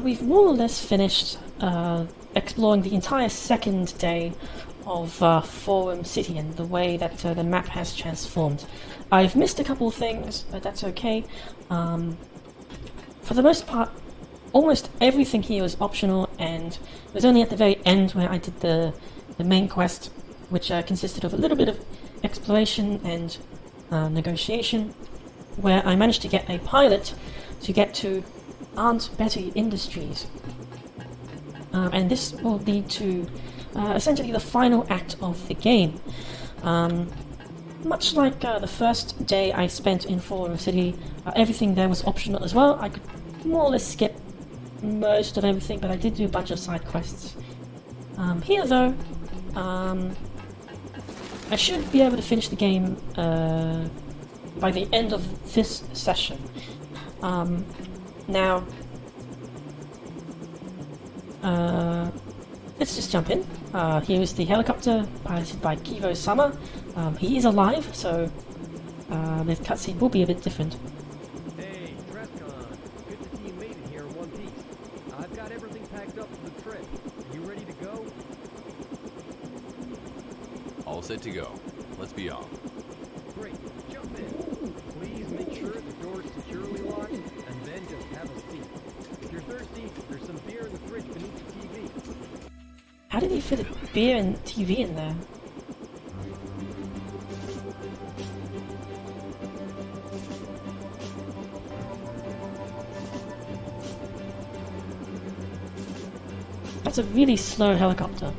We've more or less finished exploring the entire second day of Forum City and the way that the map has transformed. I've missed a couple of things, but that's okay. For the most part, almost everything here was optional, and it was only at the very end where I did the main quest, which consisted of a little bit of exploration and negotiation, where I managed to get a pilot to get to Aunt Betty Industries. And this will lead to essentially the final act of the game. Much like the first day I spent in Forum City, everything there was optional as well. I could more or less skip most of everything, but I did do a bunch of side quests. Here though, I should be able to finish the game by the end of this session. Now, let's just jump in. Here is the helicopter piloted by Kivo-sama. He is alive, so the cutscene will be a bit different. Hey, Trescon. Good to see you made it here in one piece. I've got everything packed up for the trip. Are you ready to go? All set to go. Let's be off. Great. Jump in. Please make sure the door is securely locked, and then just have a seat. If you're thirsty, there's some beer in the fridge beneath the TV. How did he fit a beer and TV in there? That's a really slow helicopter.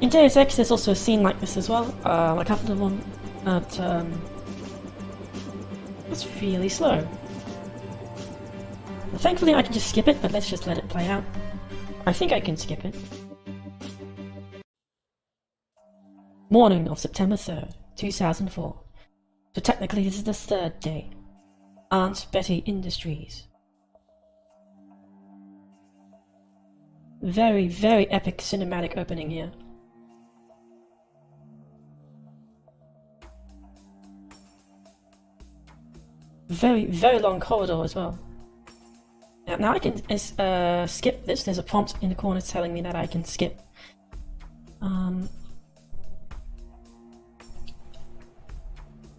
In Deus Ex there's also a scene like this as well, a couple of them, but it's really slow. Thankfully I can just skip it, but let's just let it play out. I think I can skip it. Morning of September 3rd, 2004. So technically this is the third day. Aunt Betty Industries. Very, very epic cinematic opening here. Very, very long corridor as well. Now I can skip this. There's a prompt in the corner telling me that I can skip.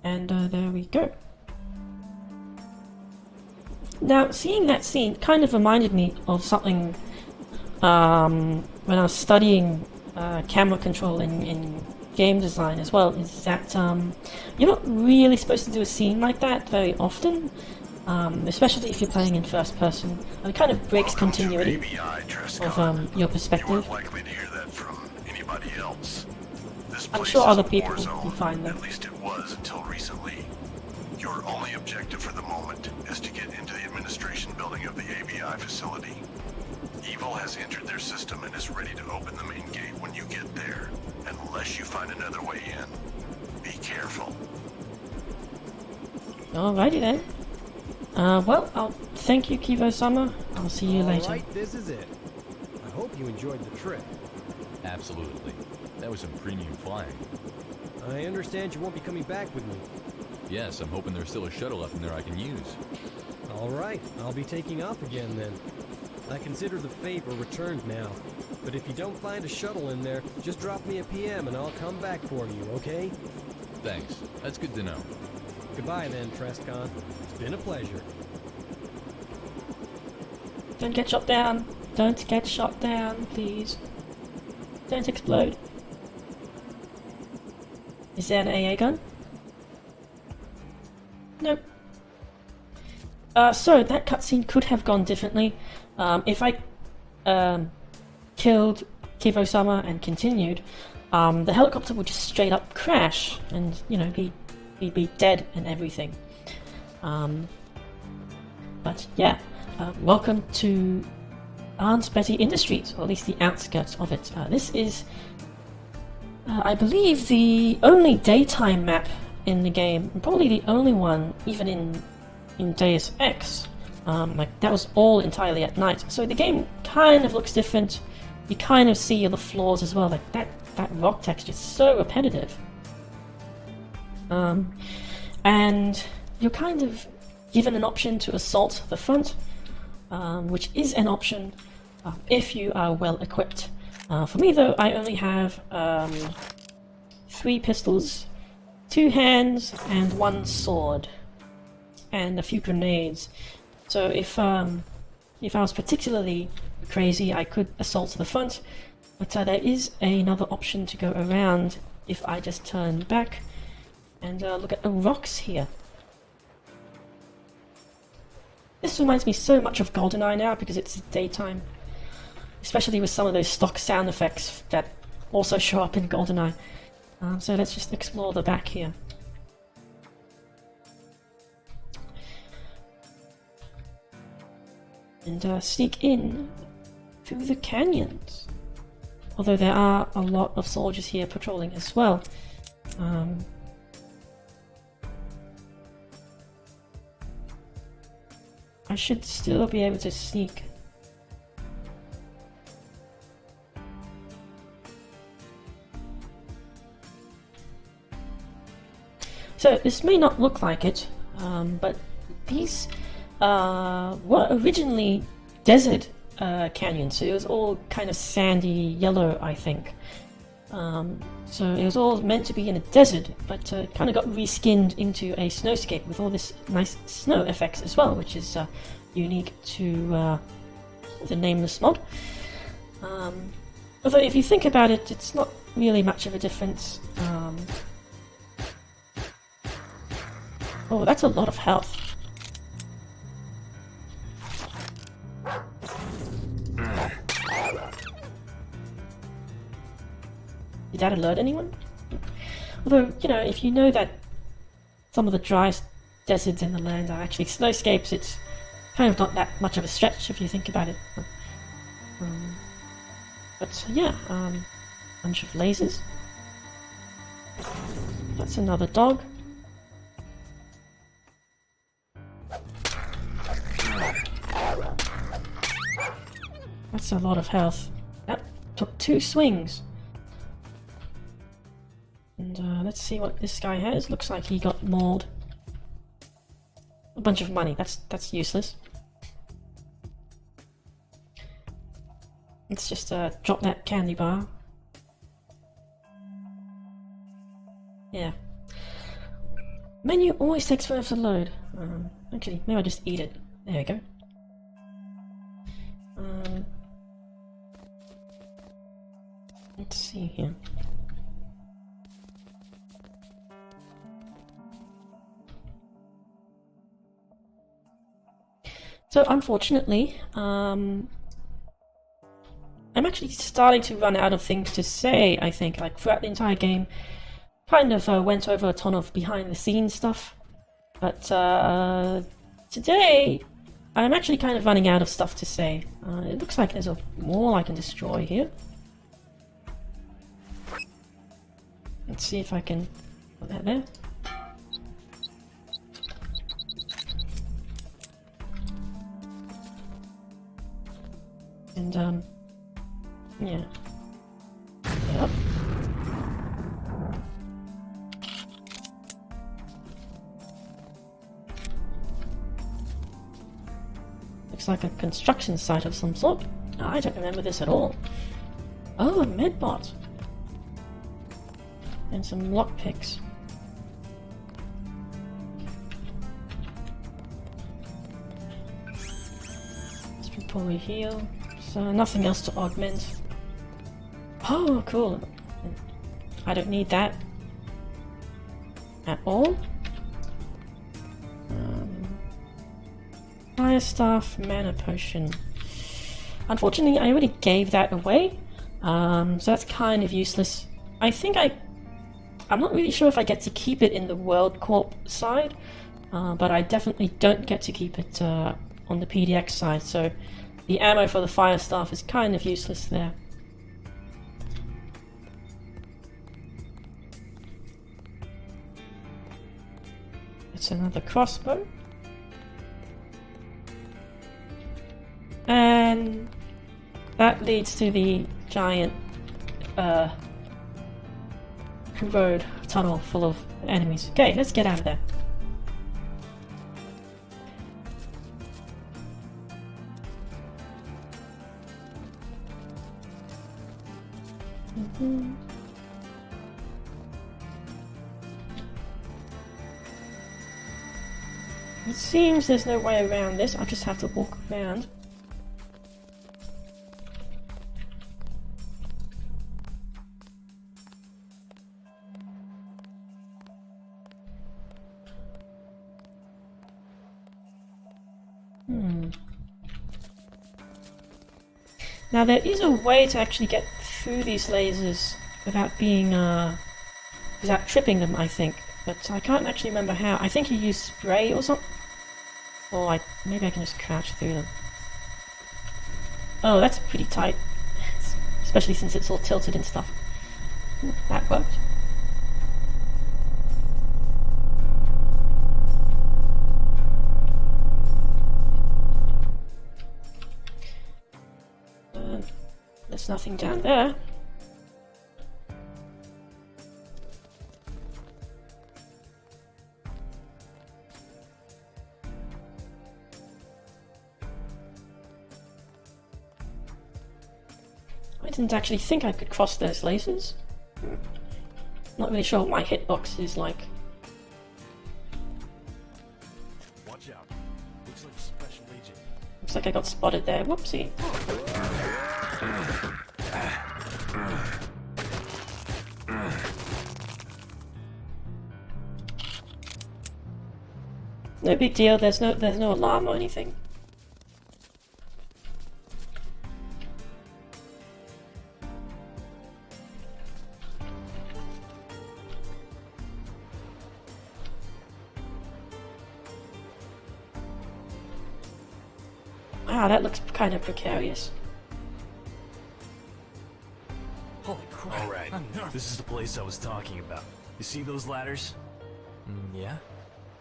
There we go. Now, seeing that scene kind of reminded me of something when I was studying camera control in game design as well, is that you're not really supposed to do a scene like that very often, especially if you're playing in first person. It kind of breaks continuity of your perspective. You aren't likely to hear that from anybody else. This I'm place sure is other a people war will zone. find that. At least it was until recently. Your only objective for the moment is to get into the administration building of the ABI facility. Evil has entered their system and is ready to open the main gate when you get there, unless you find another way in. Be careful. Alrighty then. Well, I'll thank you, Kivo-sama. I'll see you later. Alright, this is it. I hope you enjoyed the trip. Absolutely. That was some premium flying. I understand you won't be coming back with me. Yes, I'm hoping there's still a shuttle up in there I can use. Alright, I'll be taking off again then. I consider the favor returned now. But if you don't find a shuttle in there, just drop me a PM and I'll come back for you, okay? Thanks. That's good to know. Goodbye then, Trescon. It's been a pleasure. Don't get shot down. Don't get shot down, please. Don't explode. Is there an AA gun? Nope. So that cutscene could have gone differently. If I killed Kivo-sama and continued, the helicopter would just straight up crash and, you know, be dead and everything. But yeah, welcome to Aunt Betty Industries, or at least the outskirts of it. This is, I believe, the only daytime map in the game, and probably the only one even in Deus Ex. Like, that was all entirely at night. So the game kind of looks different. You kind of see the flaws as well. Like, that rock texture is so repetitive. And you're kind of given an option to assault the front, which is an option if you are well equipped. For me though, I only have 3 pistols, 2 hands, and 1 sword, and a few grenades. So if I was particularly crazy, I could assault the front, but there is another option to go around if I just turn back and look at the rocks here. This reminds me so much of GoldenEye now because it's daytime, especially with some of those stock sound effects that also show up in GoldenEye. So let's just explore the back here. And sneak in through the canyons. Although there are a lot of soldiers here patrolling as well. I should still be able to sneak. So this may not look like it, but these were originally desert canyons, so it was all kind of sandy yellow, I think. So it was all meant to be in a desert, but kind of got reskinned into a snowscape with all this nice snow effects as well, which is unique to the Nameless mod. Although if you think about it, it's not really much of a difference. Oh, that's a lot of health. Did that alert anyone? Although, you know, if you know that some of the driest deserts in the land are actually snowscapes, it's kind of not that much of a stretch if you think about it. But yeah, bunch of lasers. That's another dog. That's a lot of health. That took 2 swings. And let's see what this guy has. Looks like he got mauled. A bunch of money. That's useless. Let's just drop that candy bar. Yeah. Menu always takes forever to load. Actually, maybe I'll just eat it. There we go. Let's see here. So unfortunately, I'm actually starting to run out of things to say, I think. Like throughout the entire game, kind of went over a ton of behind the scenes stuff. But today, I'm actually kind of running out of stuff to say. It looks like there's a wall I can destroy here. Let's see if I can put that there. And yeah. Yep. Looks like a construction site of some sort. I don't remember this at all. Oh, a medbot. And some lockpicks. Let's probably heal. So nothing else to augment. Oh, cool. I don't need that at all. Fire staff, mana potion. Unfortunately, I already gave that away, so that's kind of useless. I think I'm not really sure if I get to keep it in the World Corp side, but I definitely don't get to keep it on the PDX side, so the ammo for the fire staff is kind of useless there. It's another crossbow. And that leads to the giant road tunnel full of enemies. Okay, let's get out of there. It seems there's no way around this, I'll just have to walk around. Now there is a way to actually get through these lasers without being, without tripping them, I think. But I can't actually remember how. I think you use spray or something. Or maybe I can just crouch through them. Oh, that's pretty tight. Especially since it's all tilted and stuff. That worked. There's nothing down there. I didn't actually think I could cross those lasers. Not really sure what my hitbox is like. Watch out. Looks like a special agent. Looks like I got spotted there. Whoopsie. No big deal, there's no alarm or anything. Wow, that looks kind of precarious. Holy crap. Alright, this is the place I was talking about. You see those ladders? Yeah?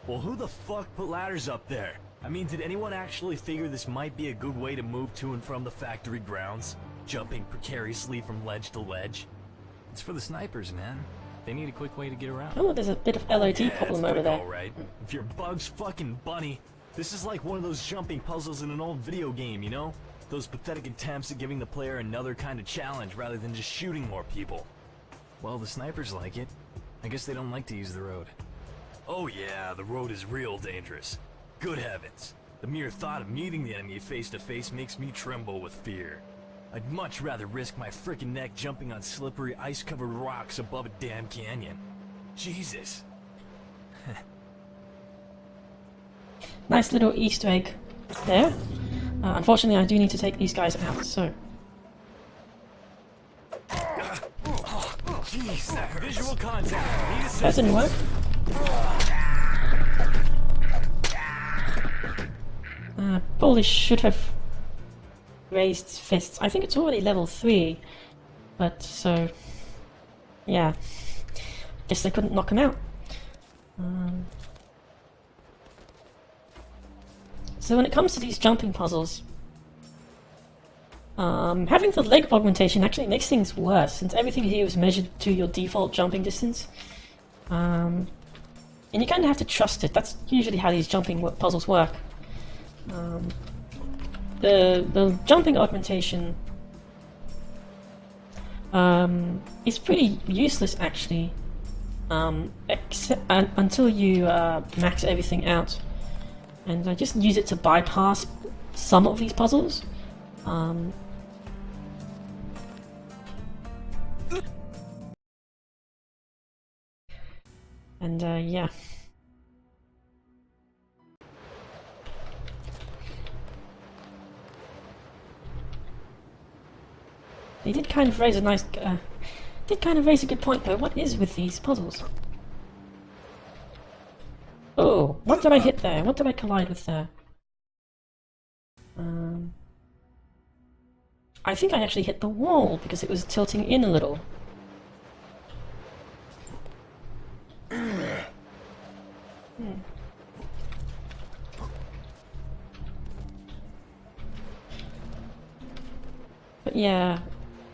Well, who the fuck put ladders up there? I mean, did anyone actually figure this might be a good way to move to and from the factory grounds? Jumping precariously from ledge to ledge? It's for the snipers, man. They need a quick way to get around. Oh, there's a bit of LOD problem over there. Alright. If you're Bugs fucking Bunny, this is like one of those jumping puzzles in an old video game, you know? Those pathetic attempts at giving the player another kind of challenge rather than just shooting more people. Well, the snipers like it. I guess they don't like to use the road. Oh yeah, the road is real dangerous. Good heavens. The mere thought of meeting the enemy face to face makes me tremble with fear. I'd much rather risk my frickin' neck jumping on slippery ice-covered rocks above a damn canyon. Jesus. Nice little Easter egg there. Unfortunately, I do need to take these guys out, so... Jeez, that visual contact. That didn't work. Probably should have raised fists. I think it's already level 3, but so... yeah. Guess they couldn't knock him out. So when it comes to these jumping puzzles, having the leg augmentation actually makes things worse, since everything here is measured to your default jumping distance. And you kind of have to trust it. That's usually how these jumping puzzles work. The jumping augmentation is pretty useless, actually, until you max everything out. And I just use it to bypass some of these puzzles. Yeah. They did kind of raise a nice, a good point though. What is with these puzzles? Oh, what did I hit there? What did I collide with there? I think I actually hit the wall because it was tilting in a little. But yeah,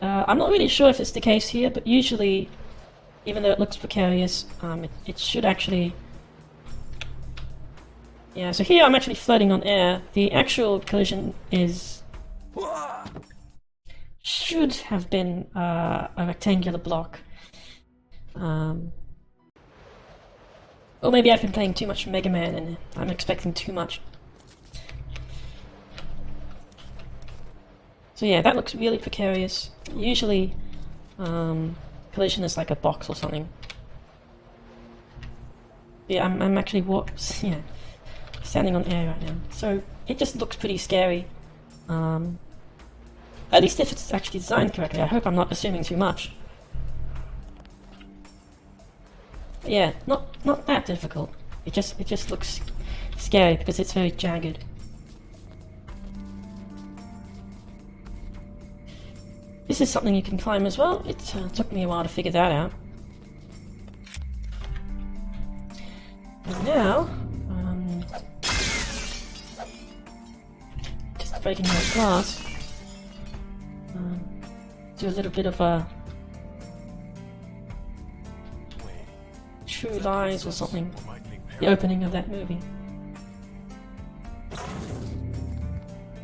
I'm not really sure if it's the case here, but usually, even though it looks precarious, it should actually... Yeah, so here I'm actually floating on air. The actual collision is... should have been a rectangular block. Or maybe I've been playing too much Mega Man and I'm expecting too much. So yeah, that looks really precarious. Usually, collision is like a box or something. Yeah, I'm actually standing on air right now. So it just looks pretty scary. At least if it's actually designed correctly. I hope I'm not assuming too much. But yeah, not that difficult. It just looks scary because it's very jagged. This is something you can climb as well. It took me a while to figure that out. And now, just breaking that glass. Do a little bit of a True Lies or something. The opening of that movie.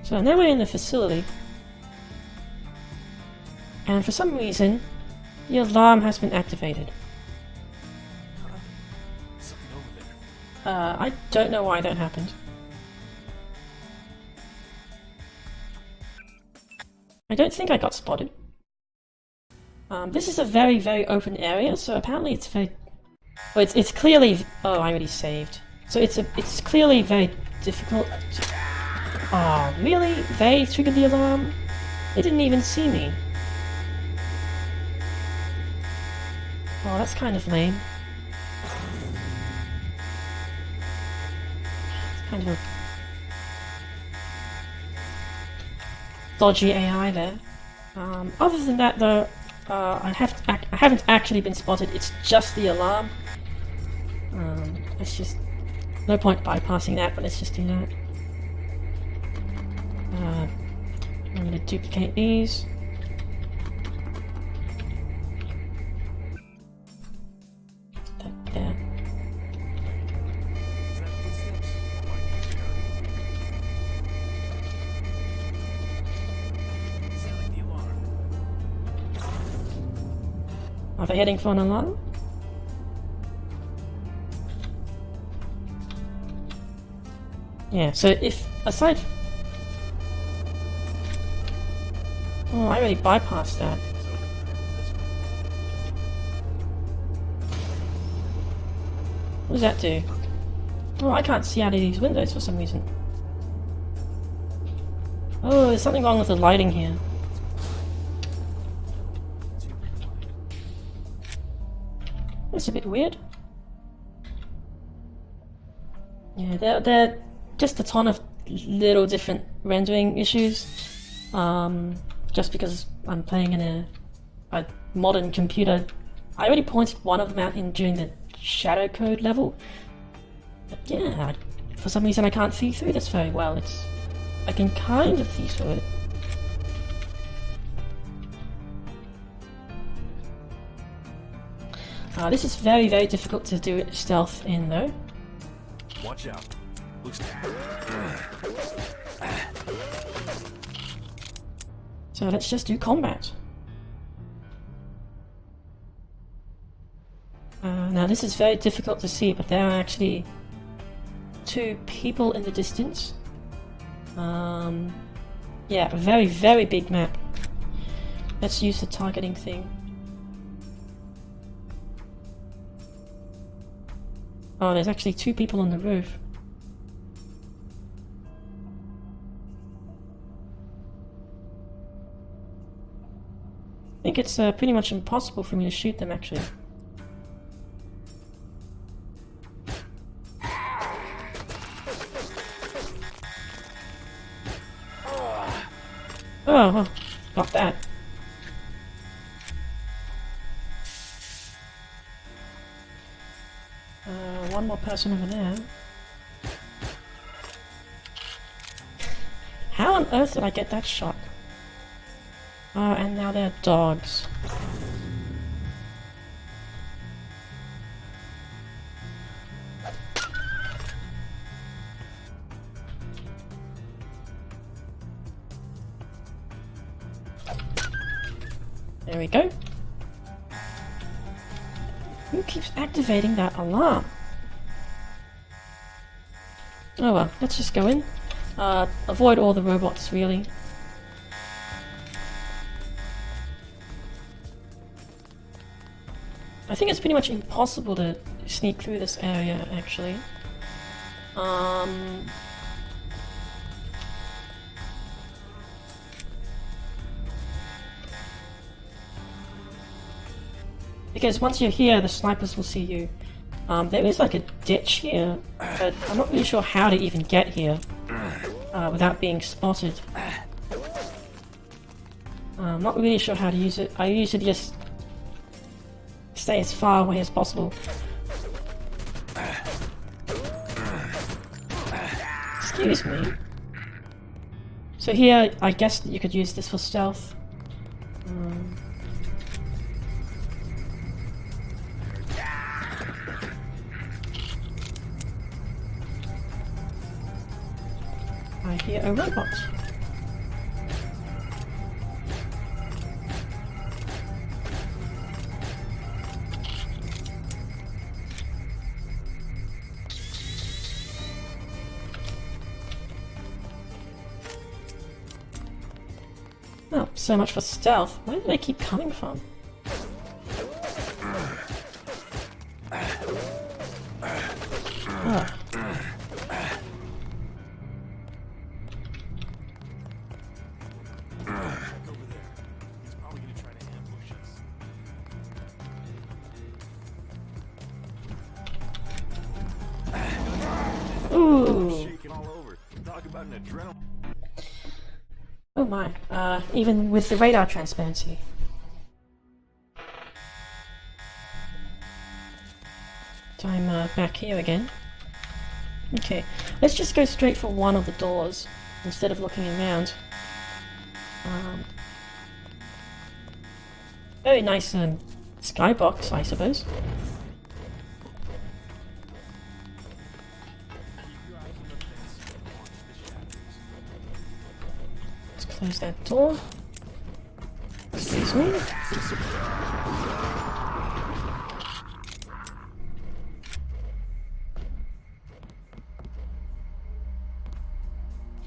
So now we're in the facility. And for some reason, the alarm has been activated. I don't know why that happened. I don't think I got spotted. This is a very, very open area, so apparently it's very... Well, it's clearly... Oh, I already saved. So it's clearly very difficult to... Oh, really? They triggered the alarm? They didn't even see me. Oh, that's kind of lame. It's kind of a dodgy AI there. Other than that, though, I haven't actually been spotted. It's just the alarm. It's just no point bypassing that, but let's just do that. I'm going to duplicate these. There. Are they heading for an alarm? Yeah, so if aside... Oh, I already bypassed that. What does that do? Oh, I can't see out of these windows for some reason. Oh, there's something wrong with the lighting here. That's a bit weird. Yeah, they're just a ton of little different rendering issues. Just because I'm playing in a modern computer. I already pointed one of them out during the shadow code level. But yeah, for some reason I can't see through this very well. I can kind of see through it. This is very, very difficult to do it stealth in, though. Watch out. Looks... So let's just do combat. Now this is very difficult to see, but there are actually two people in the distance. Yeah, a very, very big map. Let's use the targeting thing. Oh, there's actually two people on the roof. I think it's pretty much impossible for me to shoot them, actually. Oh, got that. One more person over there. How on earth did I get that shot? And now they're dogs. There we go. Who keeps activating that alarm? Oh well, let's just go in. Avoid all the robots, really. I think it's pretty much impossible to sneak through this area, actually. Because once you're here, the snipers will see you. There is like a ditch here, but I'm not really sure how to even get here without being spotted. I'm not really sure how to use it. I usually just stay as far away as possible. Excuse me. So here, I guess you could use this for stealth. I hear a robot. Oh, so much for stealth. Where do they keep coming from? Oh. Ooh. Oh my, even with the radar transparency. So I'm back here again. Okay, let's just go straight for one of the doors instead of looking around. Very nice skybox, I suppose. Close that door. Excuse me.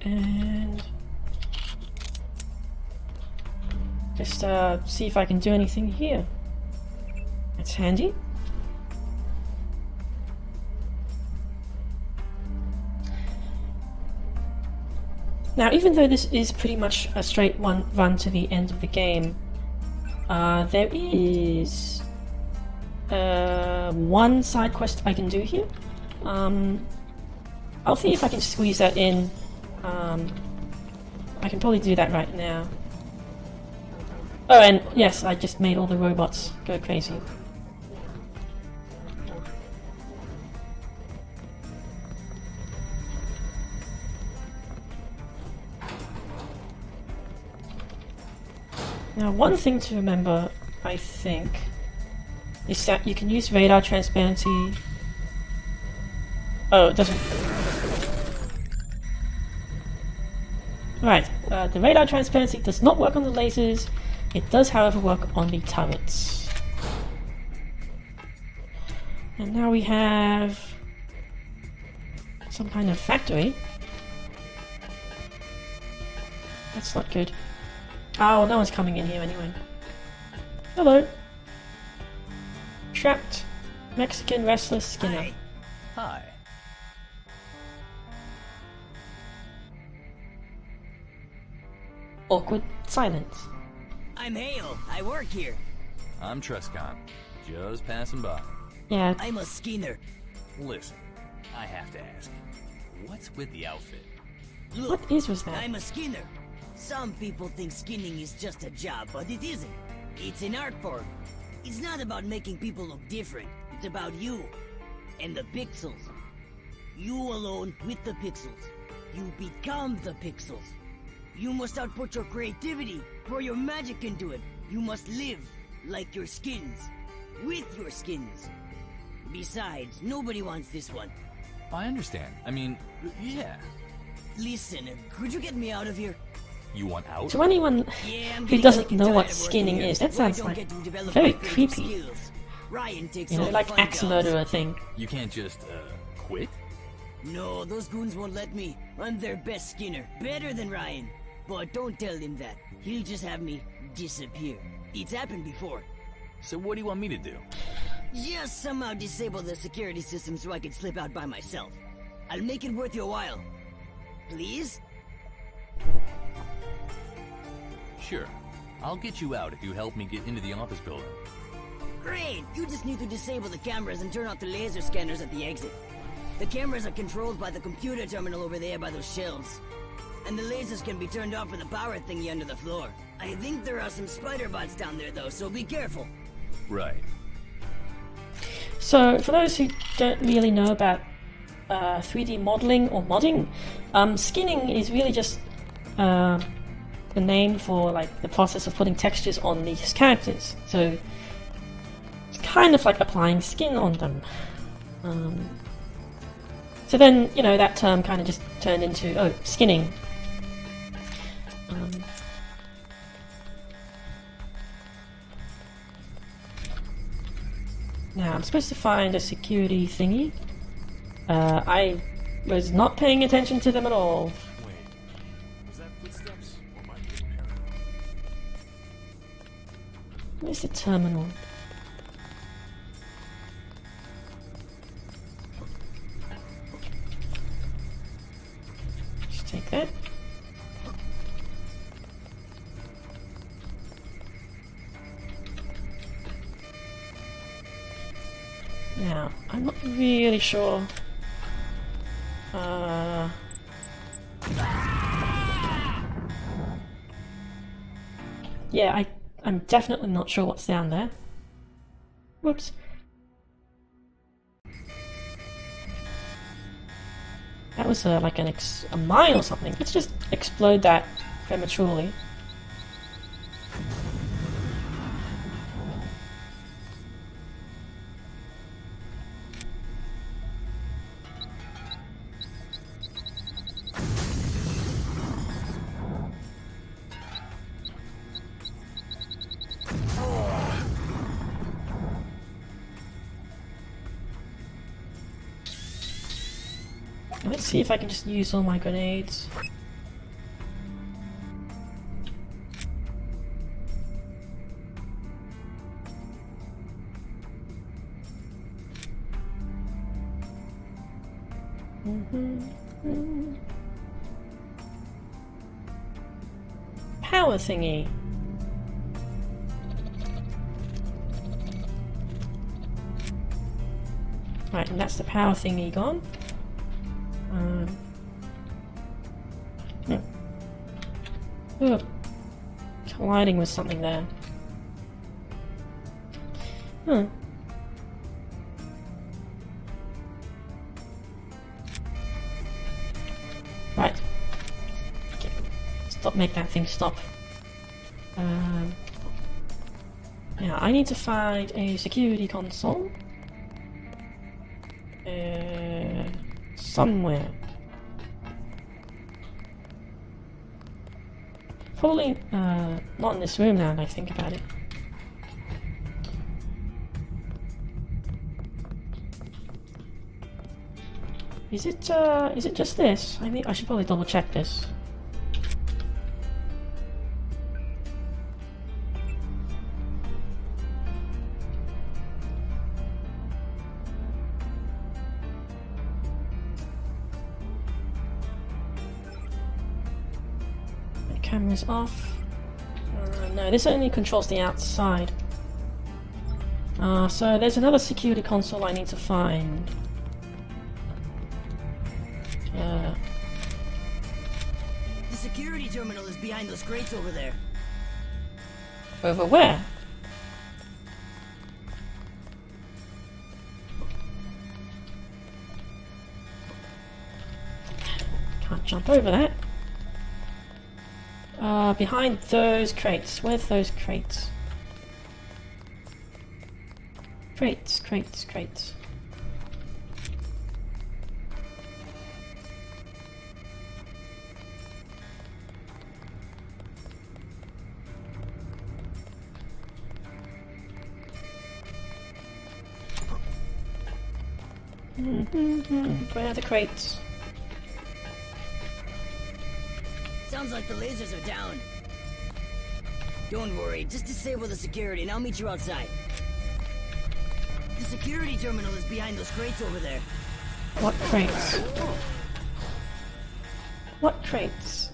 And just see if I can do anything here. That's handy. Now, even though this is pretty much a straight run to the end of the game, there is one side quest I can do here. I'll see if I can squeeze that in. I can probably do that right now. Oh, and yes, I just made all the robots go crazy. Now, one thing to remember, I think, is that you can use radar transparency. Oh, it doesn't. Right, the radar transparency does not work on the lasers. It does, however, work on the turrets. And now we have some kind of factory. That's not good. Oh, no one's coming in here anyway. Hello. Trapped Mexican Restless Skinner. Hi. Awkward silence. I'm Hale. I work here. I'm Trescon. Just passing by. Yeah. I'm a Skinner. Listen, I have to ask. What's with the outfit? Look, What is that? I'm a Skinner. Some people think skinning is just a job, but it isn't. It's an art form. It's not about making people look different. It's about you. And the pixels. You alone with the pixels. You become the pixels. You must output your creativity, pour your magic into it. You must live like your skins. With your skins. Besides, nobody wants this one. I understand. I mean, yeah. Listen, could you get me out of here? You want out? To anyone Yeah, I'm who getting doesn't sick and know tired what of working skinning here, is, that where I sounds don't like get to develop very my creative creepy. skills. Ryan takes You all know, the like fun axe jobs. murderer thing. You can't just, quit? No, those goons won't let me. I'm their best skinner. Better than Ryan. But don't tell him that. He'll just have me disappear. It's happened before. So what do you want me to do? Just somehow disable the security system so I can slip out by myself. I'll make it worth your while. Please? Sure. I'll get you out if you help me get into the office building. Great! You just need to disable the cameras and turn off the laser scanners at the exit. The cameras are controlled by the computer terminal over there by those shelves. And the lasers can be turned off with the power thingy under the floor. I think there are some spider bots down there though, so be careful. Right. So, for those who don't really know about 3D modeling or modding, skinning is really just the name for like the process of putting textures on these characters. So, it's kind of like applying skin on them. So then, you know, that term kind of just turned into, oh, skinning. Now, I'm supposed to find a security thingy. I was not paying attention to them at all. Wait, was that footsteps or my paranoid? Where's the terminal? Just take that. Now, I'm not really sure. Yeah, I'm definitely not sure what's down there. Whoops. That was like a mine or something. Let's just explode that prematurely. Let's see if I can just use all my grenades. Power thingy. Right, and that's the power thingy gone. Oh, colliding with something there. Right. Okay. Stop, make that thing stop. Now, I need to find a security console. Somewhere. Probably not in this room now that I think about it. Is it just this? I mean, I should probably double check this. Camera's off. No, this only controls the outside. So there's another security console I need to find. The security terminal is behind those crates over there. Over where? Can't jump over that. Behind those crates. Where's those crates? Crates, crates, crates. Where are the crates? Sounds like the lasers are down. Don't worry, just disable the security and I'll meet you outside. The security terminal is behind those crates over there. What crates? What crates?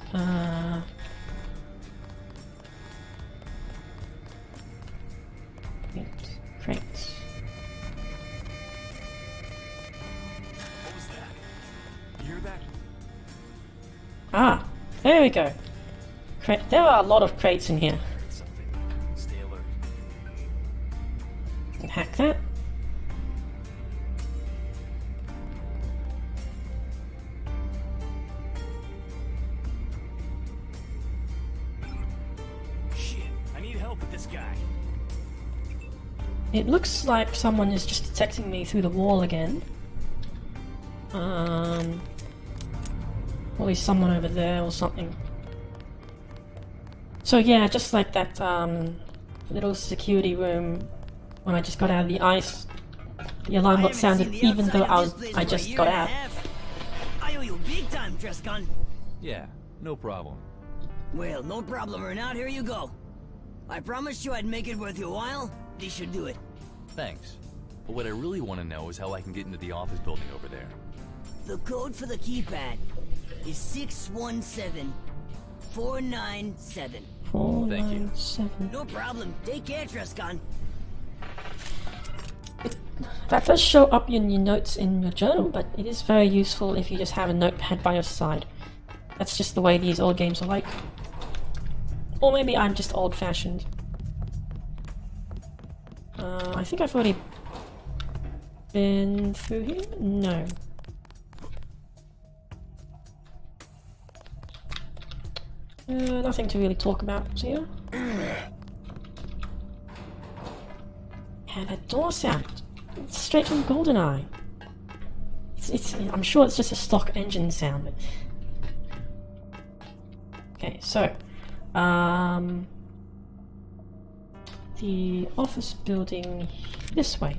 Crates. What was that? You hear that? Ah, there we go. There are a lot of crates in here. Something. Stay alert. Can hack that. Shit, I need help with this guy. It looks like someone is just detecting me through the wall again. Probably someone over there or something. So yeah, just like that little security room when I just got out of the ice, the alarm got sounded even though I just got out. I owe you big time, Trescon. Yeah, no problem. Well, no problem or not, here you go. I promised you I'd make it worth your while. This should do it. Thanks. But what I really want to know is how I can get into the office building over there. The code for the keypad is 617497. 497. No problem. Take care, Trescon. That does show up in your notes in your journal, but it is very useful if you just have a notepad by your side. That's just the way these old games are like. Or maybe I'm just old-fashioned. I think I've already been through here? No. Nothing to really talk about here. Yeah, that door sound. It's straight from GoldenEye. I'm sure it's just a stock engine sound. But... Okay, so the office building this way.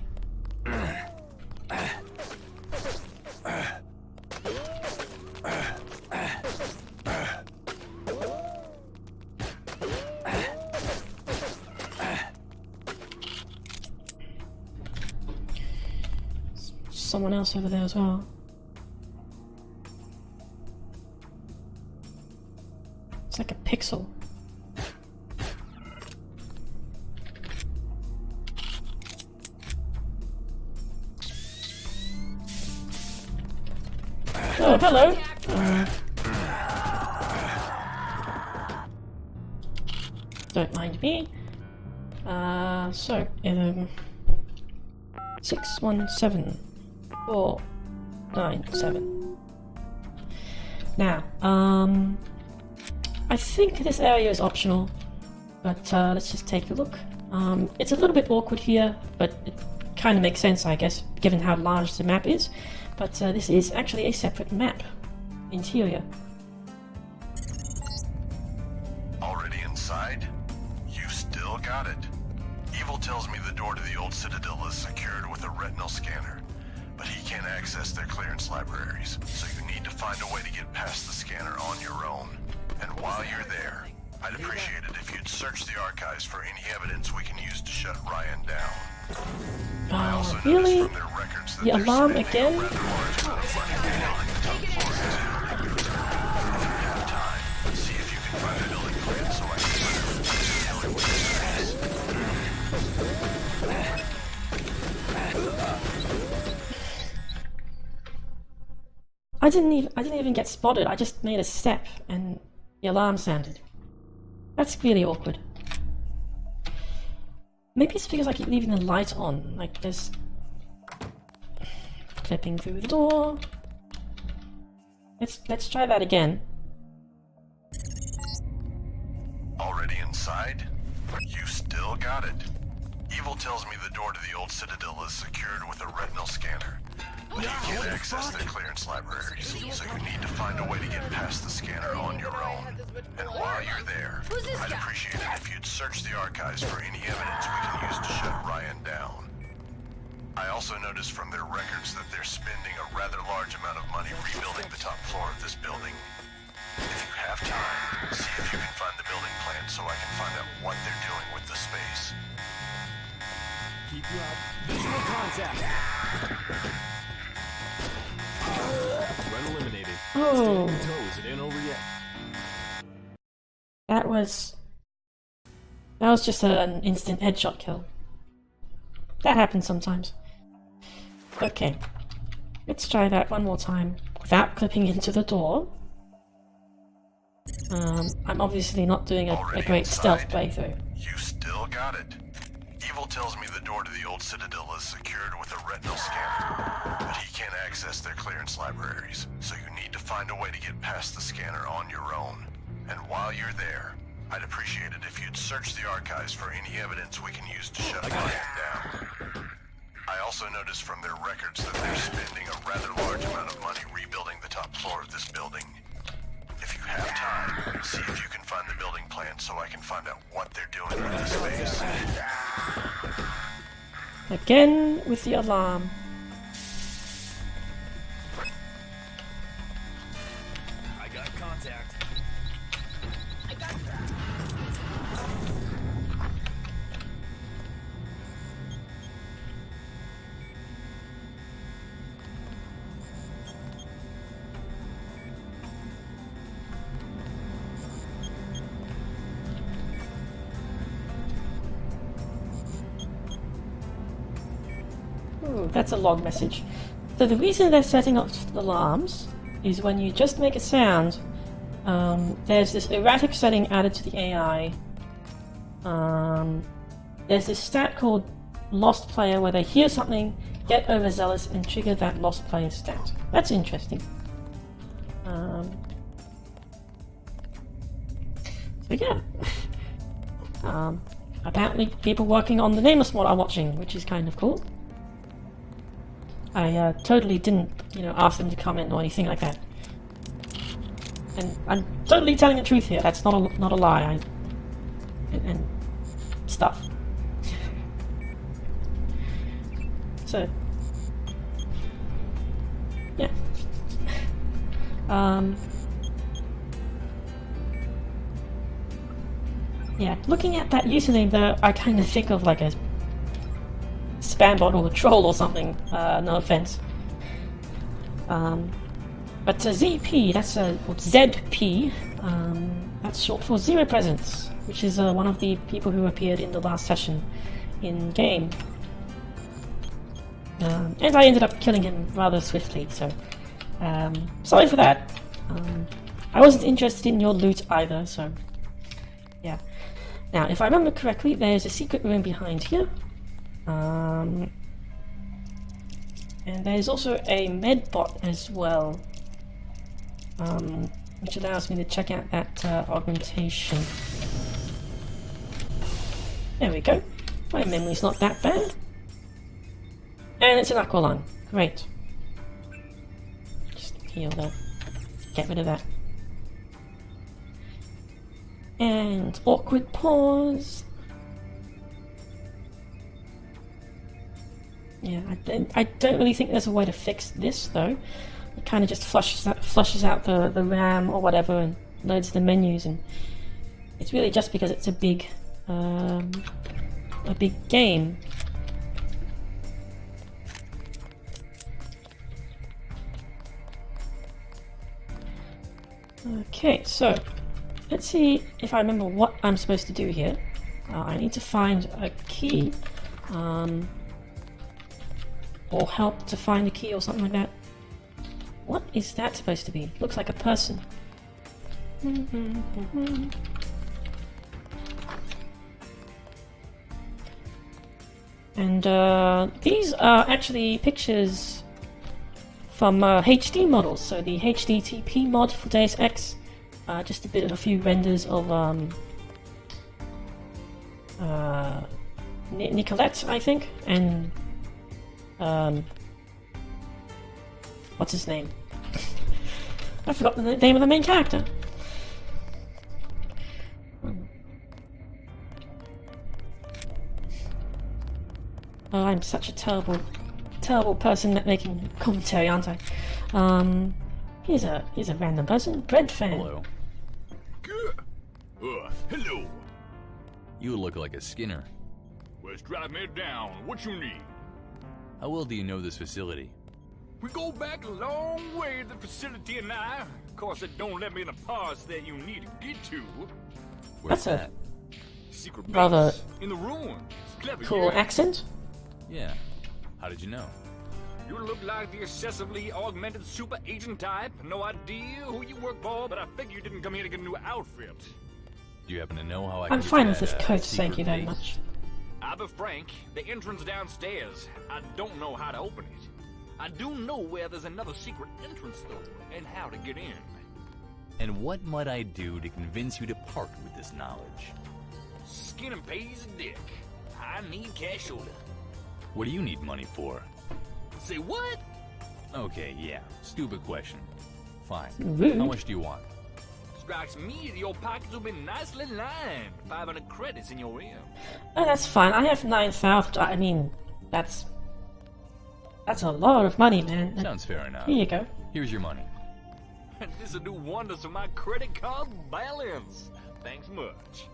Someone else over there as well. It's like a pixel. Oh, hello. Don't mind me. So, 617497. Now, I think this area is optional, but let's just take a look. It's a little bit awkward here, but it kind of makes sense, I guess, given how large the map is. But this is actually a separate map. Interior. Already inside? You still got it. Evil tells me the door to the old Citadel is secured with a retinal scanner, but he can't access their clearance libraries, so you need to find a way to get past the scanner on your own. And while you're there, I'd appreciate it if you'd search the archives for any evidence we can use to shut Ryan down. Oh, really? The alarm again? See if you can find a building plan so I can tell you what I didn't even get spotted. I just made a step and the alarm sounded. That's really awkward. Maybe it's because I keep leaving the light on, like this. Clipping through the door. Let's try that again. Already inside? You still got it. Evil tells me the door to the old Citadel is secured with a retinal scanner, but he can't access their clearance libraries, so you need to find a way to get past the scanner on your own. And while you're there, I'd appreciate it if you'd search the archives for any evidence we can use to shut Ryan down. I also also noticed from their records that they're spending a rather large amount of money rebuilding the top floor of this building. If you have time, see if you can find the building plan so I can find out what they're doing with the space. Keep you out. Visual contact! Threat eliminated. Oh. Stay on your toes. It ain't over yet. That was just an instant headshot kill. That happens sometimes. Okay. Let's try that one more time without clipping into the door. I'm obviously not doing a great stealth playthrough. You still got it. Evil tells me the door to the old Citadel is secured with a retinal scanner, but he can't access their clearance libraries, so you need to find a way to get past the scanner on your own. And while you're there, I'd appreciate it if you'd search the archives for any evidence we can use to shut the man down. I also noticed from their records that they're spending a rather large amount of money rebuilding the top floor of this building. If you have time, see if you can find the building plan so I can find out what they're doing with this space. Again with the alarm. I got contact. Ooh, that's a log message. So the reason they're setting off alarms is when you just make a sound, there's this erratic setting added to the AI. There's this stat called Lost Player where they hear something, get overzealous, and trigger that Lost Player stat. That's interesting. So yeah. Apparently people working on the Nameless mod are watching, which is kind of cool. I totally didn't, ask them to comment or anything like that. And I'm totally telling the truth here. That's not a lie. And stuff. So, yeah. Yeah. Looking at that username, though, I kind of think of like a spam bot or a troll or something, no offense. But ZP, that's or ZP, that's short for Zero Presence, which is one of the people who appeared in the last session in game. And I ended up killing him rather swiftly, so sorry for that. I wasn't interested in your loot either, so yeah. Now, if I remember correctly, there's a secret room behind here. And there's also a med bot as well, which allows me to check out that augmentation. There we go. My memory's not that bad. And it's an aqualung. Great. Just heal that. Get rid of that. And awkward pause. Yeah, I don't really think there's a way to fix this though. It kind of just flushes out the RAM or whatever and loads the menus, and it's really just because it's a big game. Okay, so let's see if I remember what I'm supposed to do here. I need to find a key. Or help to find a key or something like that. What is that supposed to be? Looks like a person. And these are actually pictures from HD models. So the HDTP mod for Deus Ex, just a few renders of Nicolette, I think, and what's his name? I forgot the name of the main character. Oh, I'm such a terrible terrible person at making commentary, aren't I? Here's a random person. Bread fan. Hello. Hello. You look like a Skinner. Well, strap me down. What you need? How well do you know this facility? We go back a long way, the facility and I. Of course, it don't let me in the parts that you need to get to. Where's That's that? Secret rather base in the ruins. Clever, cool yeah. accent. Yeah. How did you know? You look like the excessively augmented super agent type. No idea who you work for, but I figure you didn't come here to get a new outfit. Do you happen to know how I I'm can get fine to with this that, coat, thank you secret very base? much. I'll be frank, the entrance downstairs. I don't know how to open it. I do know where there's another secret entrance, though, and how to get in. And what might I do to convince you to part with this knowledge? Skin and pays a dick. I need cash shoulder. What do you need money for? Say what? Okay, yeah. Stupid question. Fine. Rude. How much do you want? Strikes me that your pockets will be nicely lined. 500 credits in your ear. Oh, that's fine. I have 9,000. I mean, that's a lot of money, man. Sounds fair enough. Here you go. Here's your money. This'll do wonders for my credit card balance. Thanks much.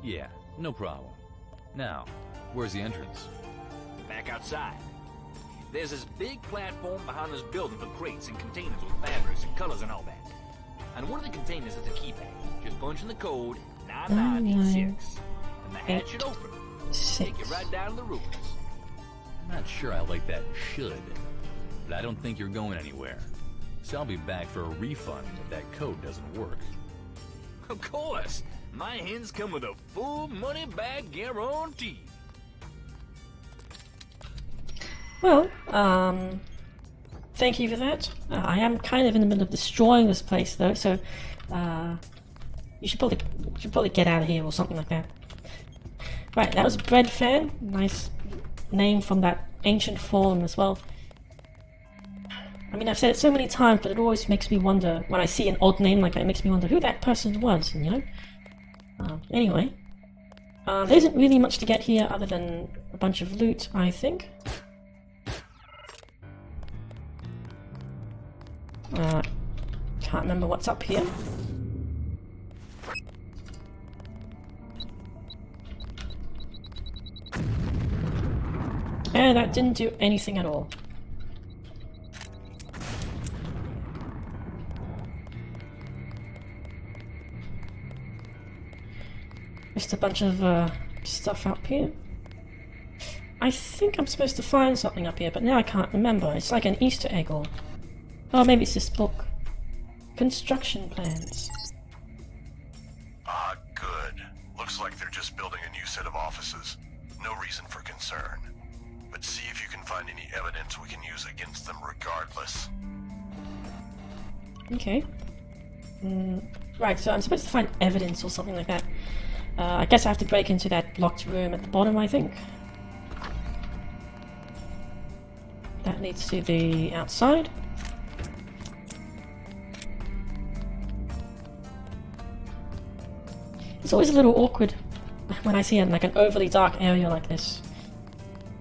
Yeah, no problem. Now, where's the entrance? Back outside. There's this big platform behind this building with crates and containers with fabrics and colors and all that. And one of the containers is a keypad. Just punch in the code 9986. And the hatch should open. Take you right down to the ruins. I'm not sure I like that should, but I don't think you're going anywhere. So I'll be back for a refund if that code doesn't work. Of course. My hens come with a full money back guarantee. Well, thank you for that. I am kind of in the middle of destroying this place, though, so you should probably get out of here or something like that. Right, that was Bread Fan. Nice name from that ancient forum as well. I mean, I've said it so many times, but it always makes me wonder, when I see an odd name like that, it makes me wonder who that person was, you know? Anyway, there isn't really much to get here other than a bunch of loot, I think. Can't remember what's up here. And that didn't do anything at all. Just a bunch of stuff up here. I think I'm supposed to find something up here, but now I can't remember. It's like an Easter egg or... Oh, maybe it's this book. Construction plans. Ah, good. Looks like they're just building a new set of offices. No reason for concern. But see if you can find any evidence we can use against them regardless. Okay. Right, so I'm supposed to find evidence or something like that. I guess I have to break into that locked room at the bottom, I think. That leads to the outside. It's always a little awkward when I see like an overly dark area like this.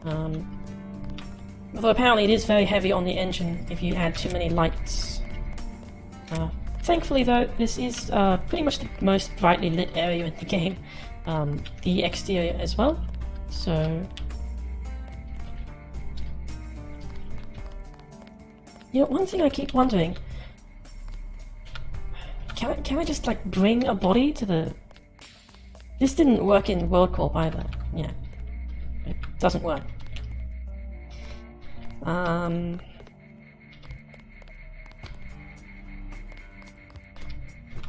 Although apparently it is very heavy on the engine if you add too many lights. Thankfully though, this is pretty much the most brightly lit area in the game. The exterior as well. So... You know, one thing I keep wondering... Can I just like bring a body to the... This didn't work in World Corp either. Yeah. It doesn't work.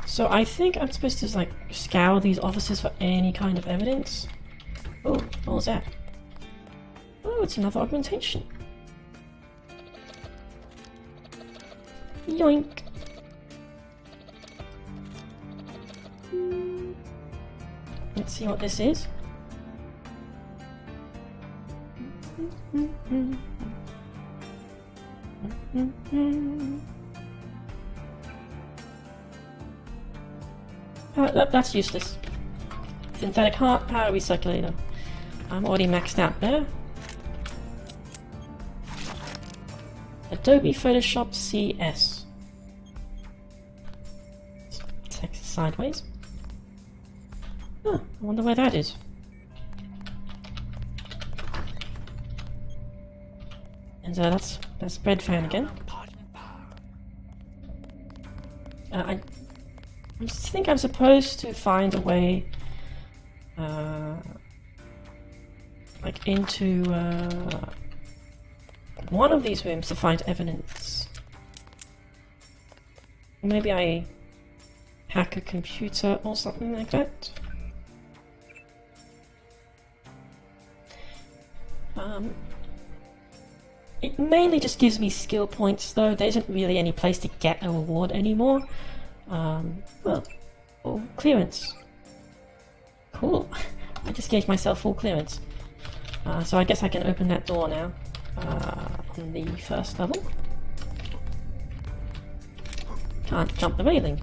So I think I'm supposed to like scour these offices for any kind of evidence. Oh, what was that? Oh, it's another augmentation. Yoink. Let's see what this is. That's useless. Synthetic heart, power recirculator. I'm already maxed out there. Adobe Photoshop CS. Text sideways. Huh, I wonder where that is. And that's Bread Fan again. I just think I'm supposed to find a way like into one of these rooms to find evidence. Maybe I hack a computer or something like that. It mainly just gives me skill points though. There isn't really any place to get a reward anymore. Well, full clearance. Cool. I just gave myself full clearance. So I guess I can open that door now. On the first level. Can't jump the railing.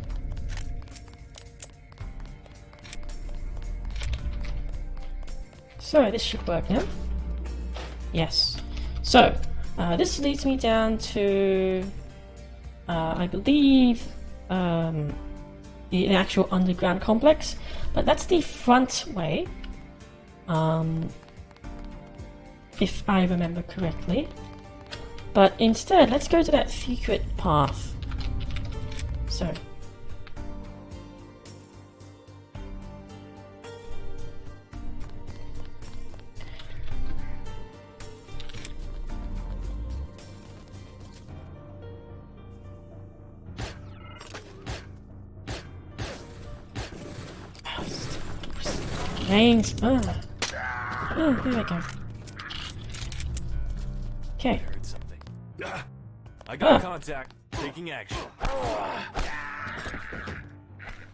So this should work now. Yes. So, this leads me down to, I believe, the actual underground complex, but that's the front way, if I remember correctly. But instead, let's go to that secret path. So. Veins. Oh, here we go. Okay. I heard something. I got contact. Taking action.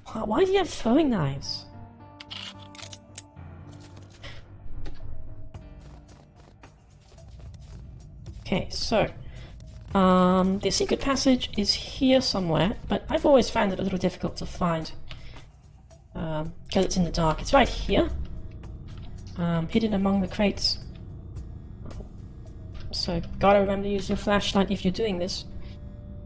Why do you have throwing knives? Okay, so the secret passage is here somewhere, but I've always found it a little difficult to find. Because it's in the dark. It's right here. Hidden among the crates. So, gotta remember to use your flashlight if you're doing this.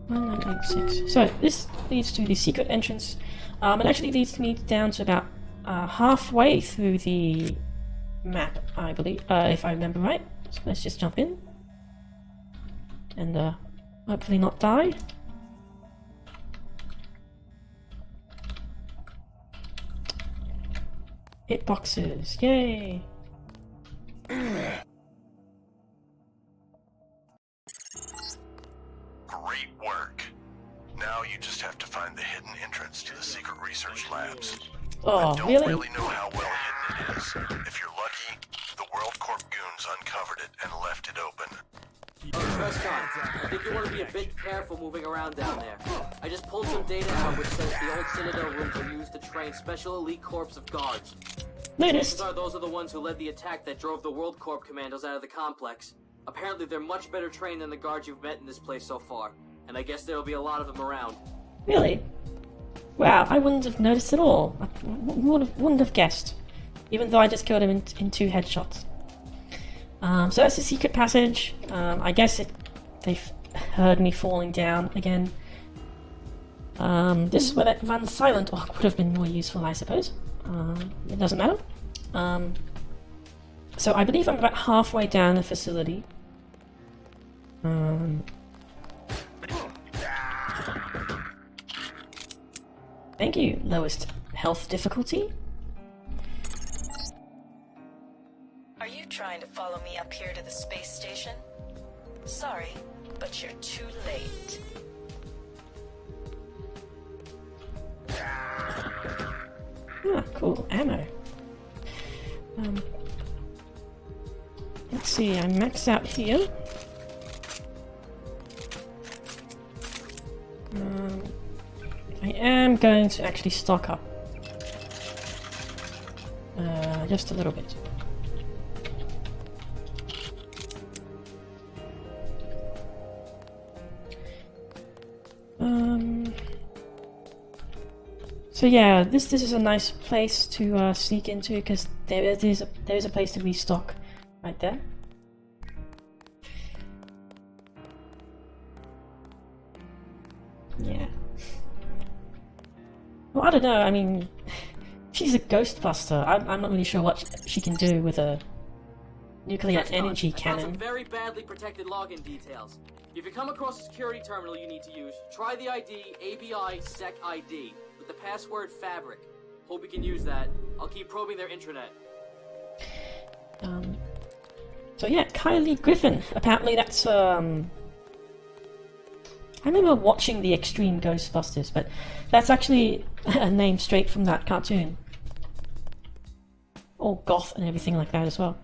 1986. So, this leads to the secret entrance. It actually leads me down to about halfway through the map, I believe, if I remember right. So, let's just jump in. And hopefully not die. Hitboxes, yay! Great work. Now you just have to find the hidden entrance to the secret research labs. Oh, I don't really? really know how well hidden it is. If you're lucky, the World Corp goons uncovered it and left it open. Prescott, I think you want to be a bit careful moving around down there. I just pulled some data out which says the old Citadel rooms are used to train special elite corps of guards. Noticed. Those are the ones who led the attack that drove the World Corp commandos out of the complex. Apparently they're much better trained than the guards you've met in this place so far, and I guess there'll be a lot of them around. Really? Wow, I wouldn't have noticed at all. I wouldn't have guessed. Even though I just killed him in 2 headshots. So that's the secret passage. I guess they've heard me falling down again. This is where that runs silent. Oh, could have been more useful, I suppose. It doesn't matter. So I believe I'm about halfway down the facility. Thank you. Lowest health difficulty. Are you trying to follow me up here to the space station? Sorry, but you're too late. Ah, cool. Ammo. Let's see, I'm maxed out here. I am going to actually stock up. Just a little bit. So yeah, this is a nice place to sneak into because there is a place to restock right there. Well, I don't know, I mean, she's a Ghostbuster. I'm not really sure what she can do with a nuclear energy I found cannon. some very badly protected login details. If you come across a security terminal you need to use, try the ID ABI SEC ID with the password Fabric. Hope you can use that. I'll keep probing their intranet. So yeah, Kylie Griffin. Apparently that's I remember watching the Extreme Ghostbusters, but that's actually a name straight from that cartoon. All goth and everything like that as well.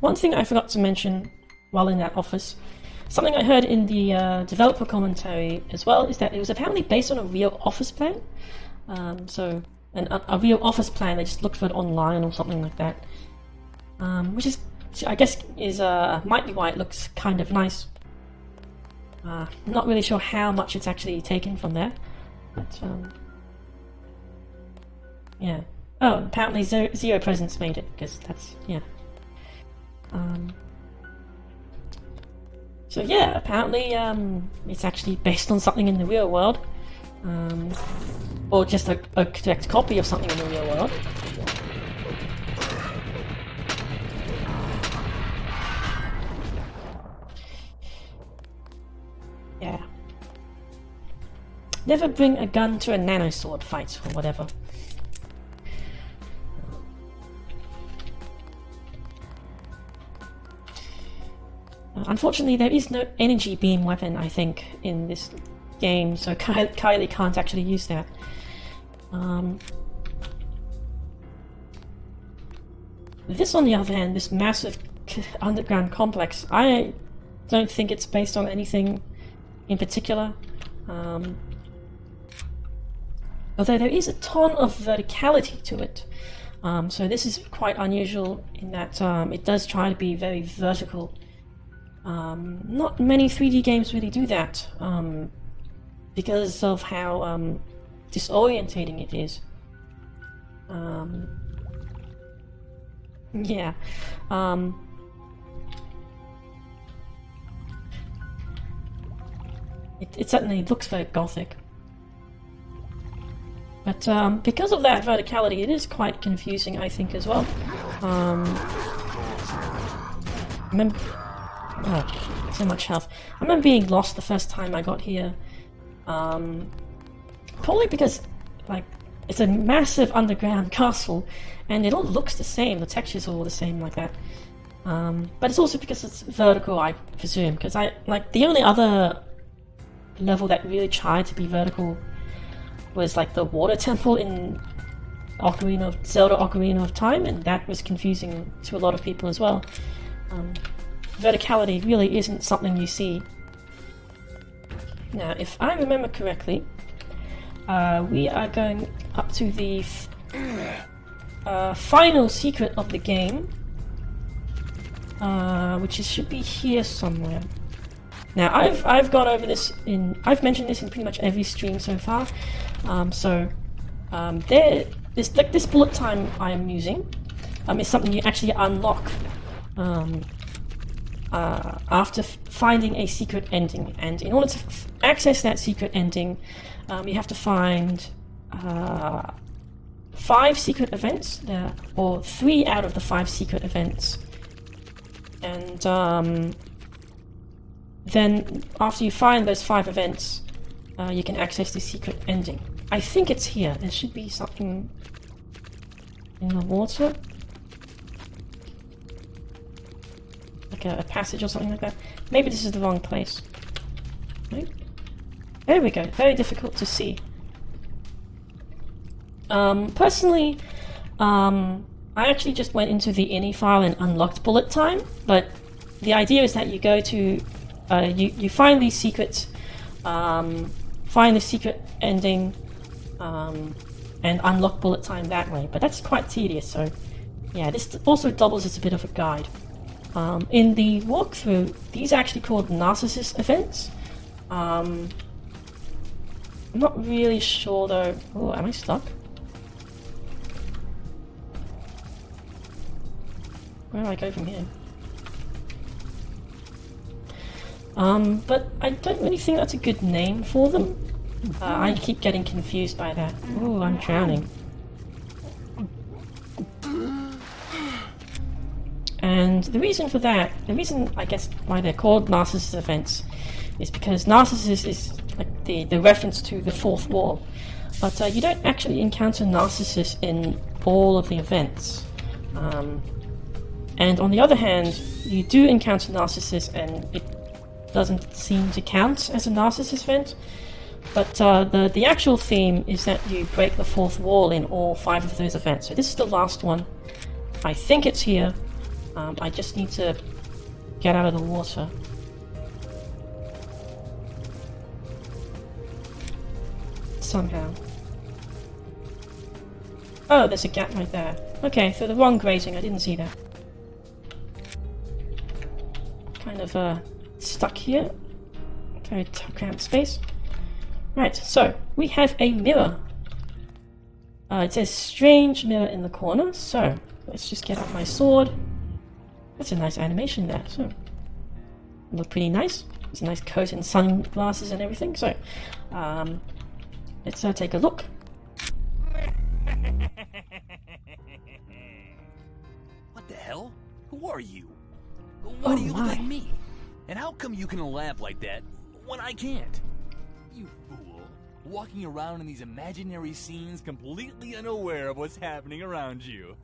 One thing I forgot to mention while in that office, something I heard in the developer commentary as well, is that it was apparently based on a real office plan. So a real office plan, they just looked for it online or something like that. Which is, I guess, might be why it looks kind of nice. Not really sure how much it's actually taken from there, but yeah. Oh, apparently Zero Presence made it, because that's, yeah. So yeah, apparently it's actually based on something in the real world. Or just a direct copy of something in the real world. Yeah. Never bring a gun to a nanosword fight, or whatever. Unfortunately, there is no energy beam weapon, I think, in this game, so Kylie can't actually use that. This, on the other hand, this massive underground complex, I don't think it's based on anything in particular. Although there is a ton of verticality to it. So this is quite unusual in that it does try to be very vertical. Not many 3D games really do that, because of how disorientating it is. Yeah. It certainly looks very gothic. But because of that verticality, it is quite confusing, I think, as well. Oh, so much health. I remember being lost the first time I got here. Probably because, like, it's a massive underground castle, and it all looks the same. The textures are all the same like that. But it's also because it's vertical, I presume. Because the only other level that really tried to be vertical was like the water temple in Zelda Ocarina of Time, and that was confusing to a lot of people as well. Verticality really isn't something you see. Now, if I remember correctly, we are going up to the final secret of the game, which should be here somewhere. Now, I've gone over this I've mentioned this in pretty much every stream so far. This bullet time I am using is something you actually unlock after finding a secret ending, and in order to access that secret ending, you have to find 5 secret events, or 3 out of the 5 secret events, and then after you find those 5 events, you can access the secret ending. I think it's here. There should be something in the water. Like a passage or something like that. Maybe this is the wrong place. Right? There we go. Very difficult to see. Personally, I actually just went into the ini file and unlocked bullet time, but the idea is that you go to you find these secrets, find the secret ending, and unlock bullet time that way. But that's quite tedious, so yeah, this also doubles as a bit of a guide. In the walkthrough, these are actually called Narcissus events. I'm not really sure though. Oh, am I stuck? Where do I go from here? But I don't really think that's a good name for them. I keep getting confused by that. Ooh, I'm drowning. And the reason for that, the reason I guess why they're called Narcissus events, is because Narcissus is like the reference to the fourth wall. But you don't actually encounter Narcissus in all of the events. And on the other hand, you do encounter Narcissus and it doesn't seem to count as a Narcissus event. But the actual theme is that you break the fourth wall in all 5 of those events. So this is the last one. I think it's here. I just need to get out of the water. Somehow. Oh, there's a gap right there. Okay, so the wrong grazing, I didn't see that. Kind of stuck here. Very cramped space. Right, so we have a mirror. It says strange mirror in the corner, so let's just get out my sword. That's a nice animation there, so look pretty nice. It's a nice coat and sunglasses and everything, so let's take a look. What the hell? Who are you? Why do you look like me? And how come you can laugh like that when I can't? You fool. Walking around in these imaginary scenes completely unaware of what's happening around you.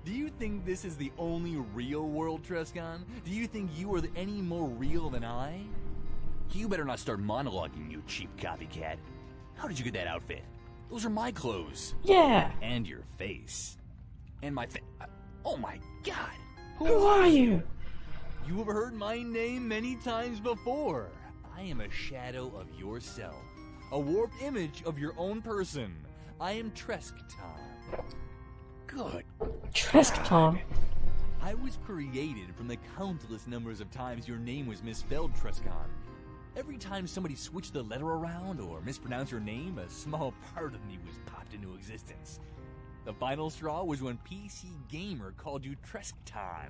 Do you think this is the only real world, Trescon? Do you think you are any more real than I? You better not start monologuing, you cheap copycat. How did you get that outfit? Those are my clothes. Yeah. And your face. And my oh my god. Who are you? You have heard my name many times before. I am a shadow of yourself. A warped image of your own person. I am Trescon. Good. Trescon? I was created from the countless numbers of times your name was misspelled, Trescon. Every time somebody switched the letter around or mispronounced your name, a small part of me was popped into existence. The final straw was when PC Gamer called you Trescon.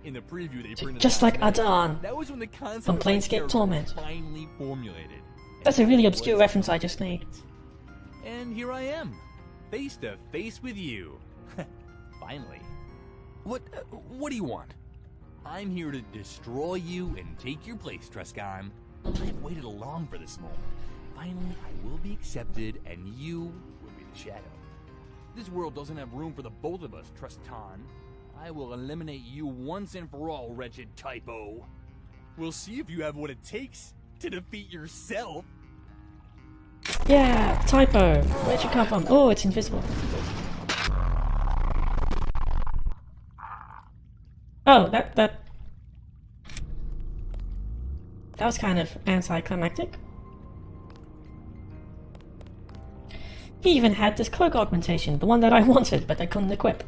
In the preview they printed just like Adan that was when the concept from Planescape Torment. Finally formulated. That's a really obscure reference I just made. And here I am, face to face with you. Finally. What do you want? I'm here to destroy you and take your place, Trescon. I've waited long for this moment. Finally, I will be accepted, and you will be the shadow. This world doesn't have room for the both of us, Trescon. I will eliminate you once and for all, wretched typo. We'll see if you have what it takes to defeat yourself. Yeah, typo. Where'd you come from? Oh, it's invisible. Oh, that was kind of anticlimactic. He even had this cloak augmentation, the one that I wanted, but I couldn't equip.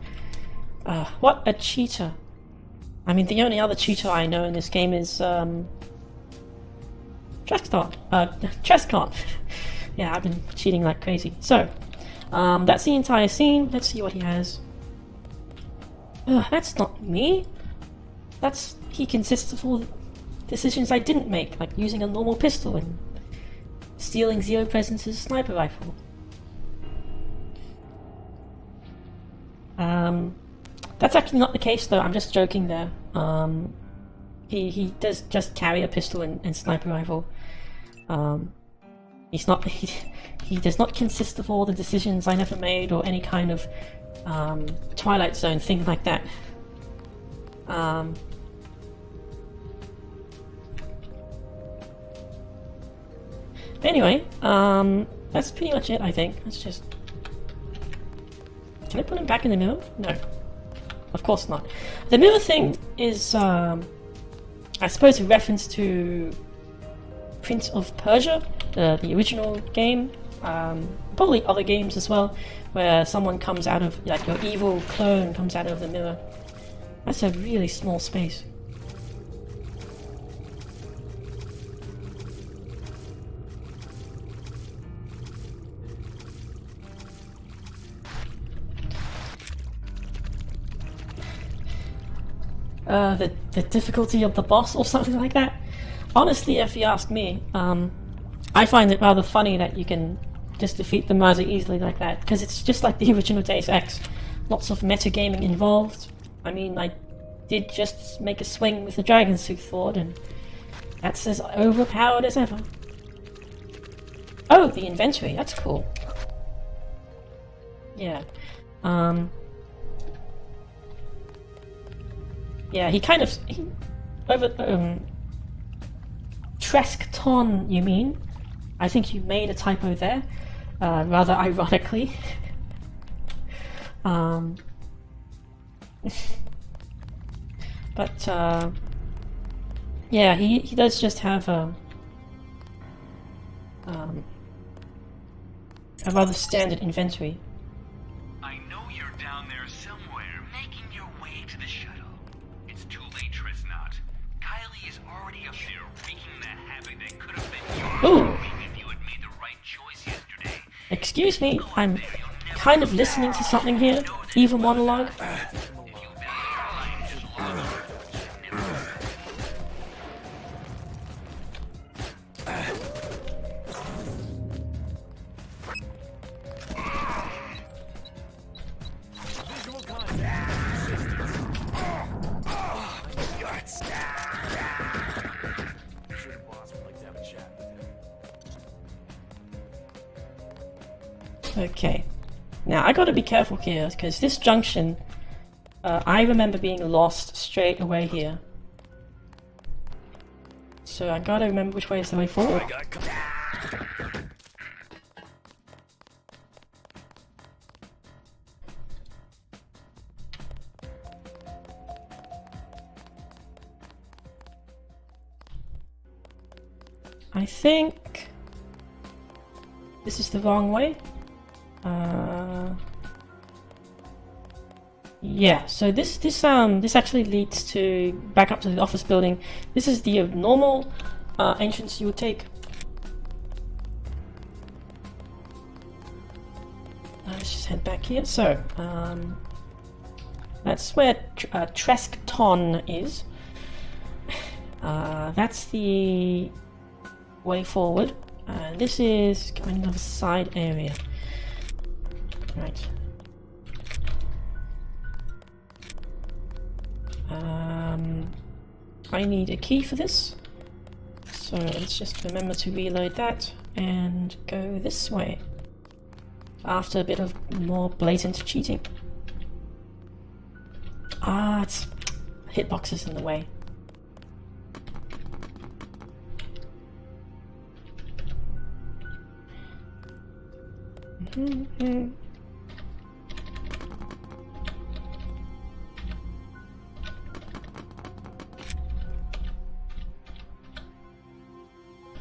What a cheater. I mean, the only other cheater I know in this game is, Trescon. Yeah, I've been cheating like crazy. So, that's the entire scene. Let's see what he has. That's not me. He consists of all decisions I didn't make, like using a normal pistol and stealing Zero Presence's sniper rifle. That's actually not the case though, I'm just joking there. He does just carry a pistol and sniper rifle. He does not consist of all the decisions I never made or any kind of Twilight Zone thing like that. Anyway, that's pretty much it, I think. Let's just... Can I put him back in the mirror? No. Of course not. The mirror thing is, I suppose, a reference to Prince of Persia, the original game. Probably other games as well, where someone comes out of, like, your evil clone comes out of the mirror. That's a really small space. The difficulty of the boss or something like that. honestly, if you ask me, I find it rather funny that you can just defeat them rather easily like that, because it's just like the original Deus Ex. Lots of metagaming involved. I mean, I did just make a swing with the Dragon Suit Sword, and that's as overpowered as ever. Oh, the inventory, that's cool. Yeah. Yeah, he kind of... Treskton, you mean? I think you made a typo there, rather ironically. But, yeah, he does just have a rather standard inventory. I know you're down there somewhere, making your way to the shuttle. It's too late, Tresnot. Kylie is already up there, wreaking the havoc that could have been yours if you had made the right choice yesterday. Excuse me, I'm kind of listening to something here. Evil monologue. Okay, now I gotta be careful here, because this junction, I remember being lost straight away here. So I gotta remember which way is the way forward. I think this is the wrong way. Yeah, so this actually leads to back up to the office building. This is the normal entrance you would take. Let's just head back here. So that's where Treskton is. That's the way forward. This is kind of a side area. Right. I need a key for this, so let's just remember to reload that and go this way after a bit of more blatant cheating. Ah, it's hitboxes in the way.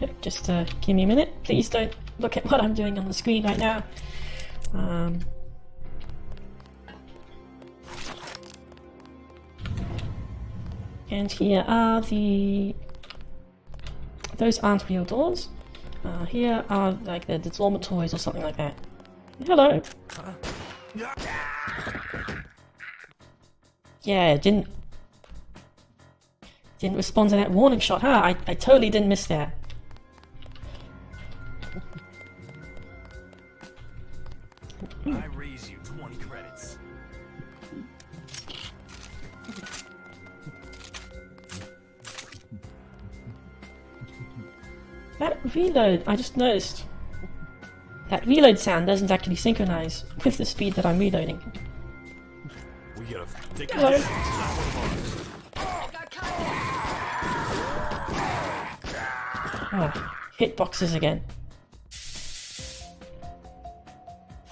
Yep, just give me a minute. Please don't look at what I'm doing on the screen right now. And here are those aren't real doors. Here are like the dormitories or something like that. Hello. Yeah, didn't respond to that warning shot, huh? I totally didn't miss that. I raise you 20 credits. That reload, I just noticed. That reload sound doesn't actually synchronize with the speed that I'm reloading. We gotta take Hello. Oh, hitboxes again.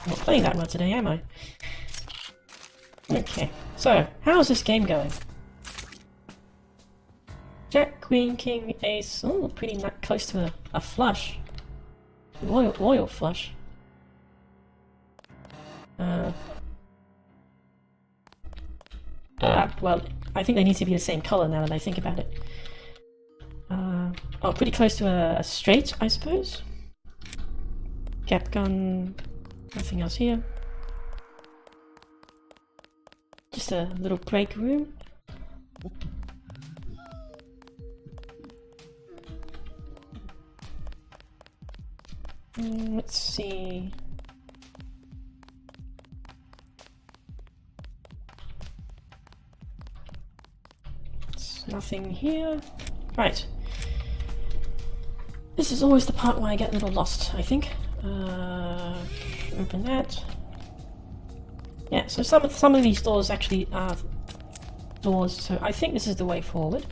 I'm not playing that well today, am I? Okay, so, how's this game going? Jack, Queen, King, Ace, oh, pretty close to a flush. Royal flush. Well, I think they need to be the same color now that I think about it. Oh, pretty close to a straight, I suppose. Gap gun, nothing else here. Just a little break room. Let's see. There's nothing here. Right. This is always the part where I get a little lost, I think. Open that. Yeah, so some of these doors actually are doors, so I think this is the way forward.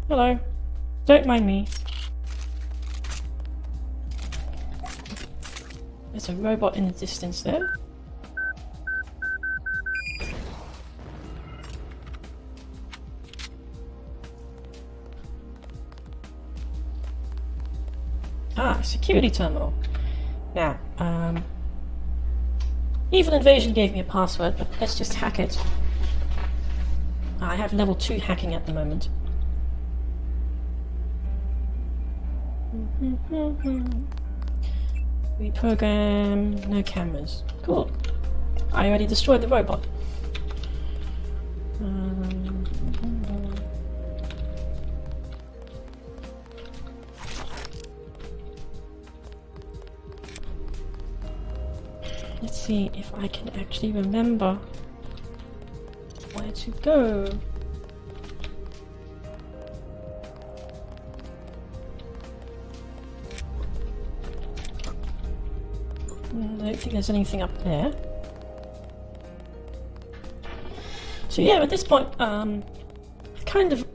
Hello. Don't mind me. There's a robot in the distance there. Ah, security terminal. Now, Evil Invasion gave me a password, but let's just hack it. I have level 2 hacking at the moment. Reprogram, no cameras. Cool. I already destroyed the robot. Let's see if I can actually remember where to go. I don't think there's anything up there. So yeah, at this point, kind of...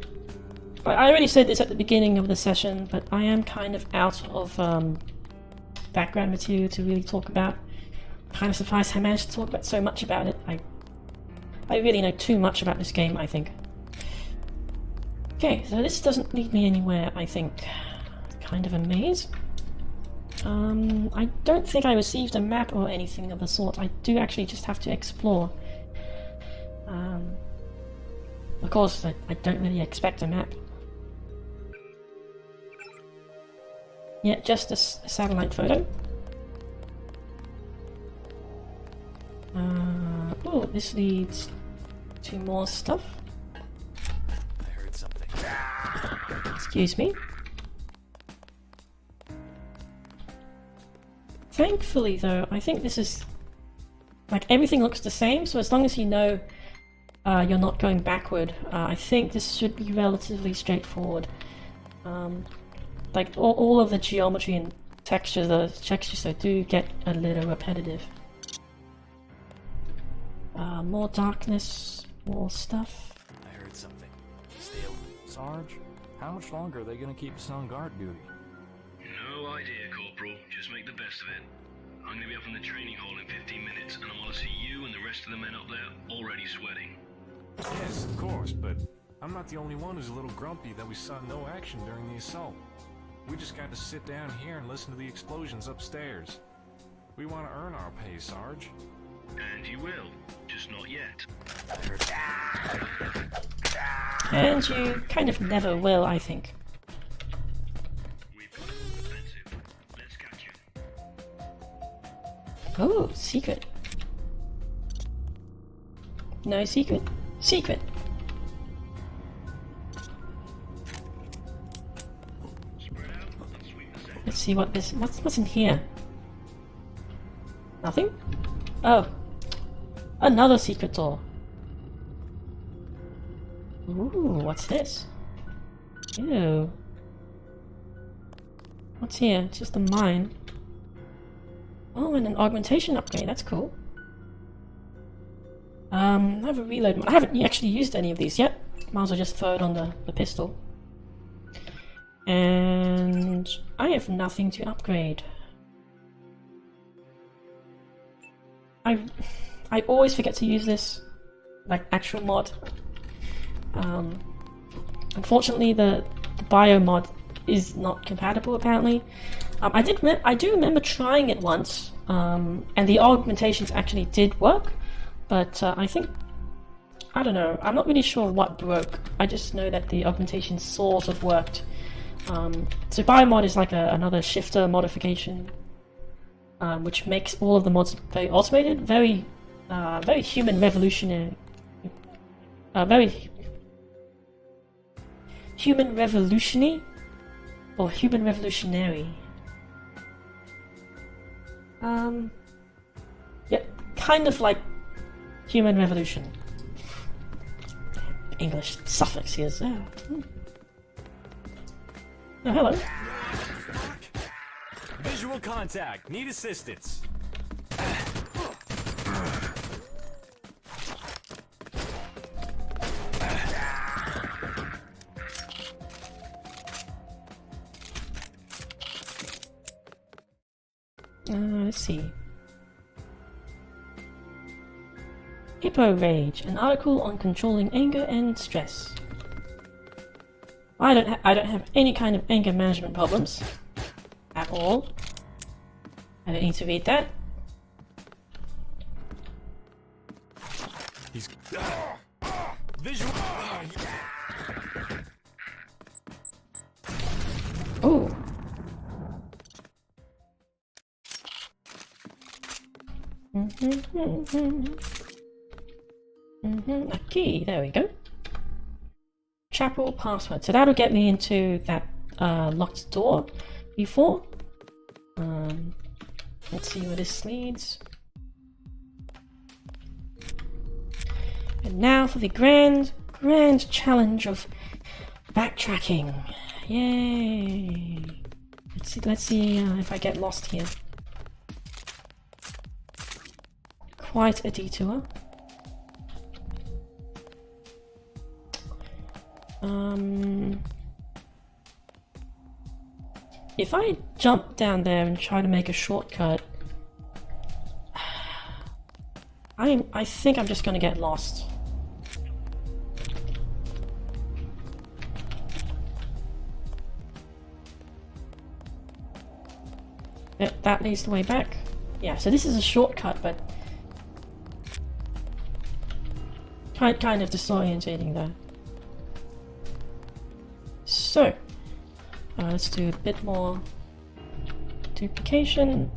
I already said this at the beginning of the session, but I am kind of out of background material to really talk about. Kind of surprised I managed to talk about so much about it. I really know too much about this game, I think. Okay, so this doesn't lead me anywhere, I think. Kind of a maze. I don't think I received a map or anything of the sort. I do actually just have to explore. Of course, I don't really expect a map. Yeah, just a satellite photo. Oh, this leads to more stuff. I heard something. Excuse me. Thankfully, though, I think this is... like, everything looks the same, so as long as you know you're not going backward, I think this should be relatively straightforward. Like, all of the geometry and textures I do get a little repetitive. More darkness, more stuff. I heard something. Still. Sarge, how much longer are they gonna keep us on guard duty? No idea, Corporal. Just make the best of it. I'm gonna be up in the training hall in 15 minutes, and I want to see you and the rest of the men up there already sweating. Yes, of course, but I'm not the only one who's a little grumpy that we saw no action during the assault. We just got to sit down here and listen to the explosions upstairs. We want to earn our pay, Sarge. And you will, just not yet. And you kind of never will, I think. We've got a defensive. Let's catch you. Oh, secret. No secret. Secret. Spread out and sweep the sector. Let's see what this... What's in here? Nothing? Oh. Another secret door. Ooh, what's this? Ew. What's here? It's just a mine. Oh, and an augmentation upgrade. That's cool. I have a reload. I haven't actually used any of these yet. Might as well just throw it on the pistol. And I have nothing to upgrade. I always forget to use this, like, actual mod. Unfortunately, the bio mod is not compatible, apparently. I do remember trying it once, and the augmentations actually did work, but I think, I don't know, I'm not really sure what broke. I just know that the augmentation sort of worked. So biomod is like another shifter modification, which makes all of the mods very automated, very very human revolutionary. Very human revolutionary, or human revolutionary. Yep, kind of like human revolution. English suffix here. Oh, hello. Visual contact. Need assistance. Let's see. Hippo Rage, an article on controlling anger and stress. I don't have any kind of anger management problems at all. I don't need to read that. He's visual. Oh. A key, there we go. Chapel password. So that'll get me into that locked door before. Let's see where this leads. And now for the grand challenge of backtracking. Yay! Let's see if I get lost here. Quite a detour. If I jump down there and try to make a shortcut, I think I'm just gonna get lost. That leads the way back. Yeah, so this is a shortcut, but kind of disorientating there. So, let's do a bit more duplication.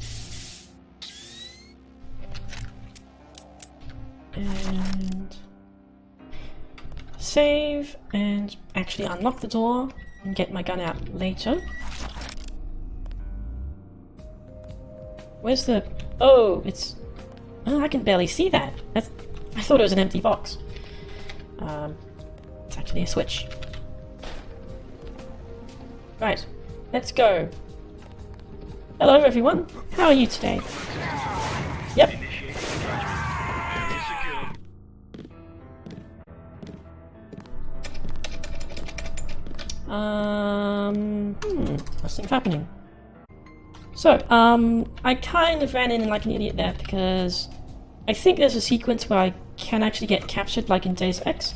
And save, and actually unlock the door and get my gun out later. Where's the... Oh, it's... Oh, I can barely see that. I thought it was an empty box. It's actually a switch. Right, let's go. Hello everyone, how are you today? Yep. Nothing's happening. So, I kind of ran in like an idiot there because I think there's a sequence where I can actually get captured like in Deus Ex,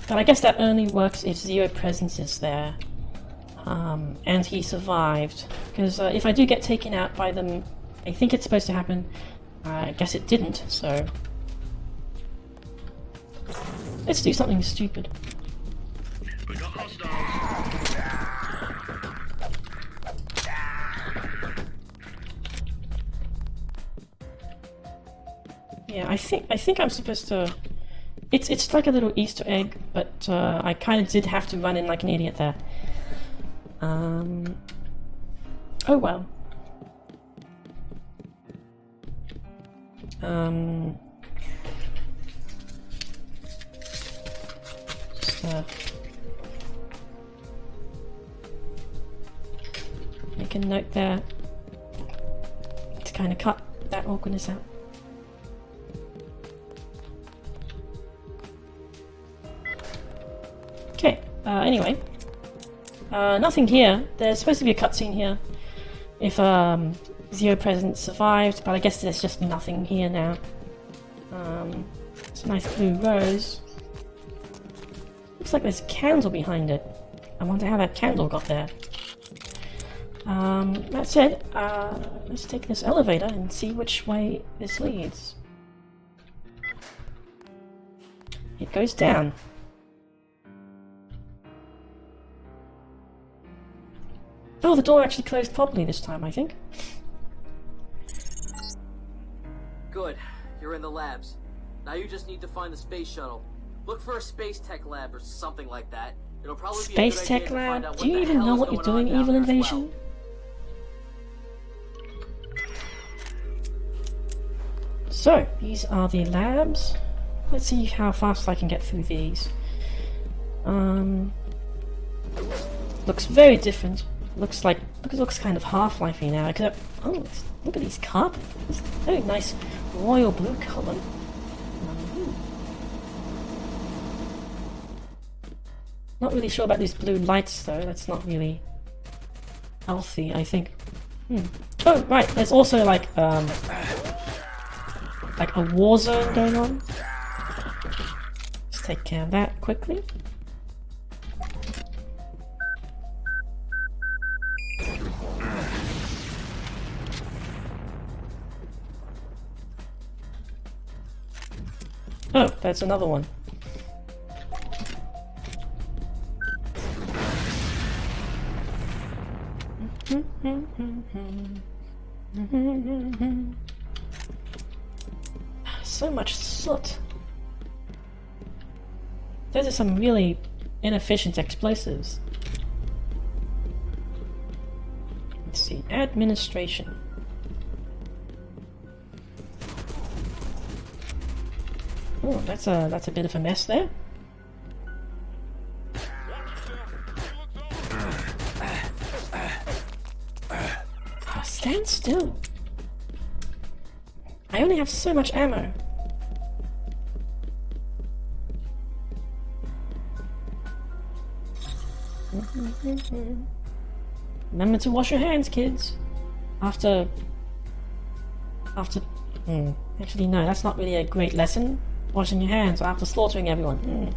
but I guess that only works if Zero Presence is there. And he survived, because if I do get taken out by them, I think it's supposed to happen. I guess it didn't, so... Let's do something stupid. We got hostiles. Yeah, I think I'm supposed to... It's like a little Easter egg, but I kind of did have to run in like an idiot there. Oh well. Just make a note there to kind of cut that awkwardness out. Okay, anyway. Nothing here. There's supposed to be a cutscene here if Zero Presence survived, but I guess there's just nothing here now. It's a nice blue rose. Looks like there's a candle behind it. I wonder how that candle got there. That said, let's take this elevator and see which way this leads. It goes down. Oh, the door actually closed properly this time, I think. Good. You're in the labs. Now you just need to find the space shuttle. Look for a space tech lab or something like that. It'll probably be a Space good tech idea to find lab? out Do you the even hell know is what you're going on doing, down Evil there as Invasion? well. So, these are the labs. Let's see how fast I can get through these. Looks very different. Looks kind of Half-Life-y now. Except, oh, look at these carpets. It's very nice royal blue color. Not really sure about these blue lights though. That's not really healthy, I think. Oh, right. There's also like a war zone going on. Let's take care of that quickly. Oh, that's another one. So much soot. Those are some really inefficient explosives. Let's see, administration. Oh, that's a bit of a mess there. Oh, stand still. I only have so much ammo. Remember to wash your hands, kids. After... Actually, no, that's not really a great lesson. Washing your hands after slaughtering everyone. No.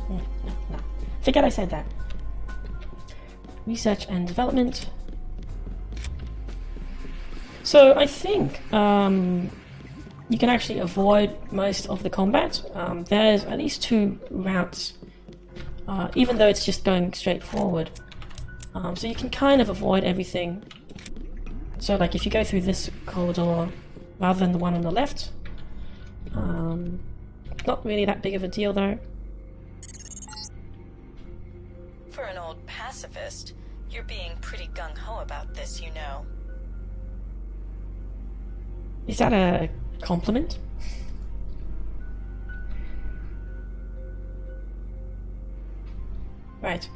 Forget I said that. Research and development. So I think you can actually avoid most of the combat. There's at least 2 routes, even though it's just going straight forward. So you can kind of avoid everything. So like if you go through this corridor rather than the one on the left, not really that big of a deal though. For an old pacifist, you're being pretty gung-ho about this, you know. Is that a compliment? Right.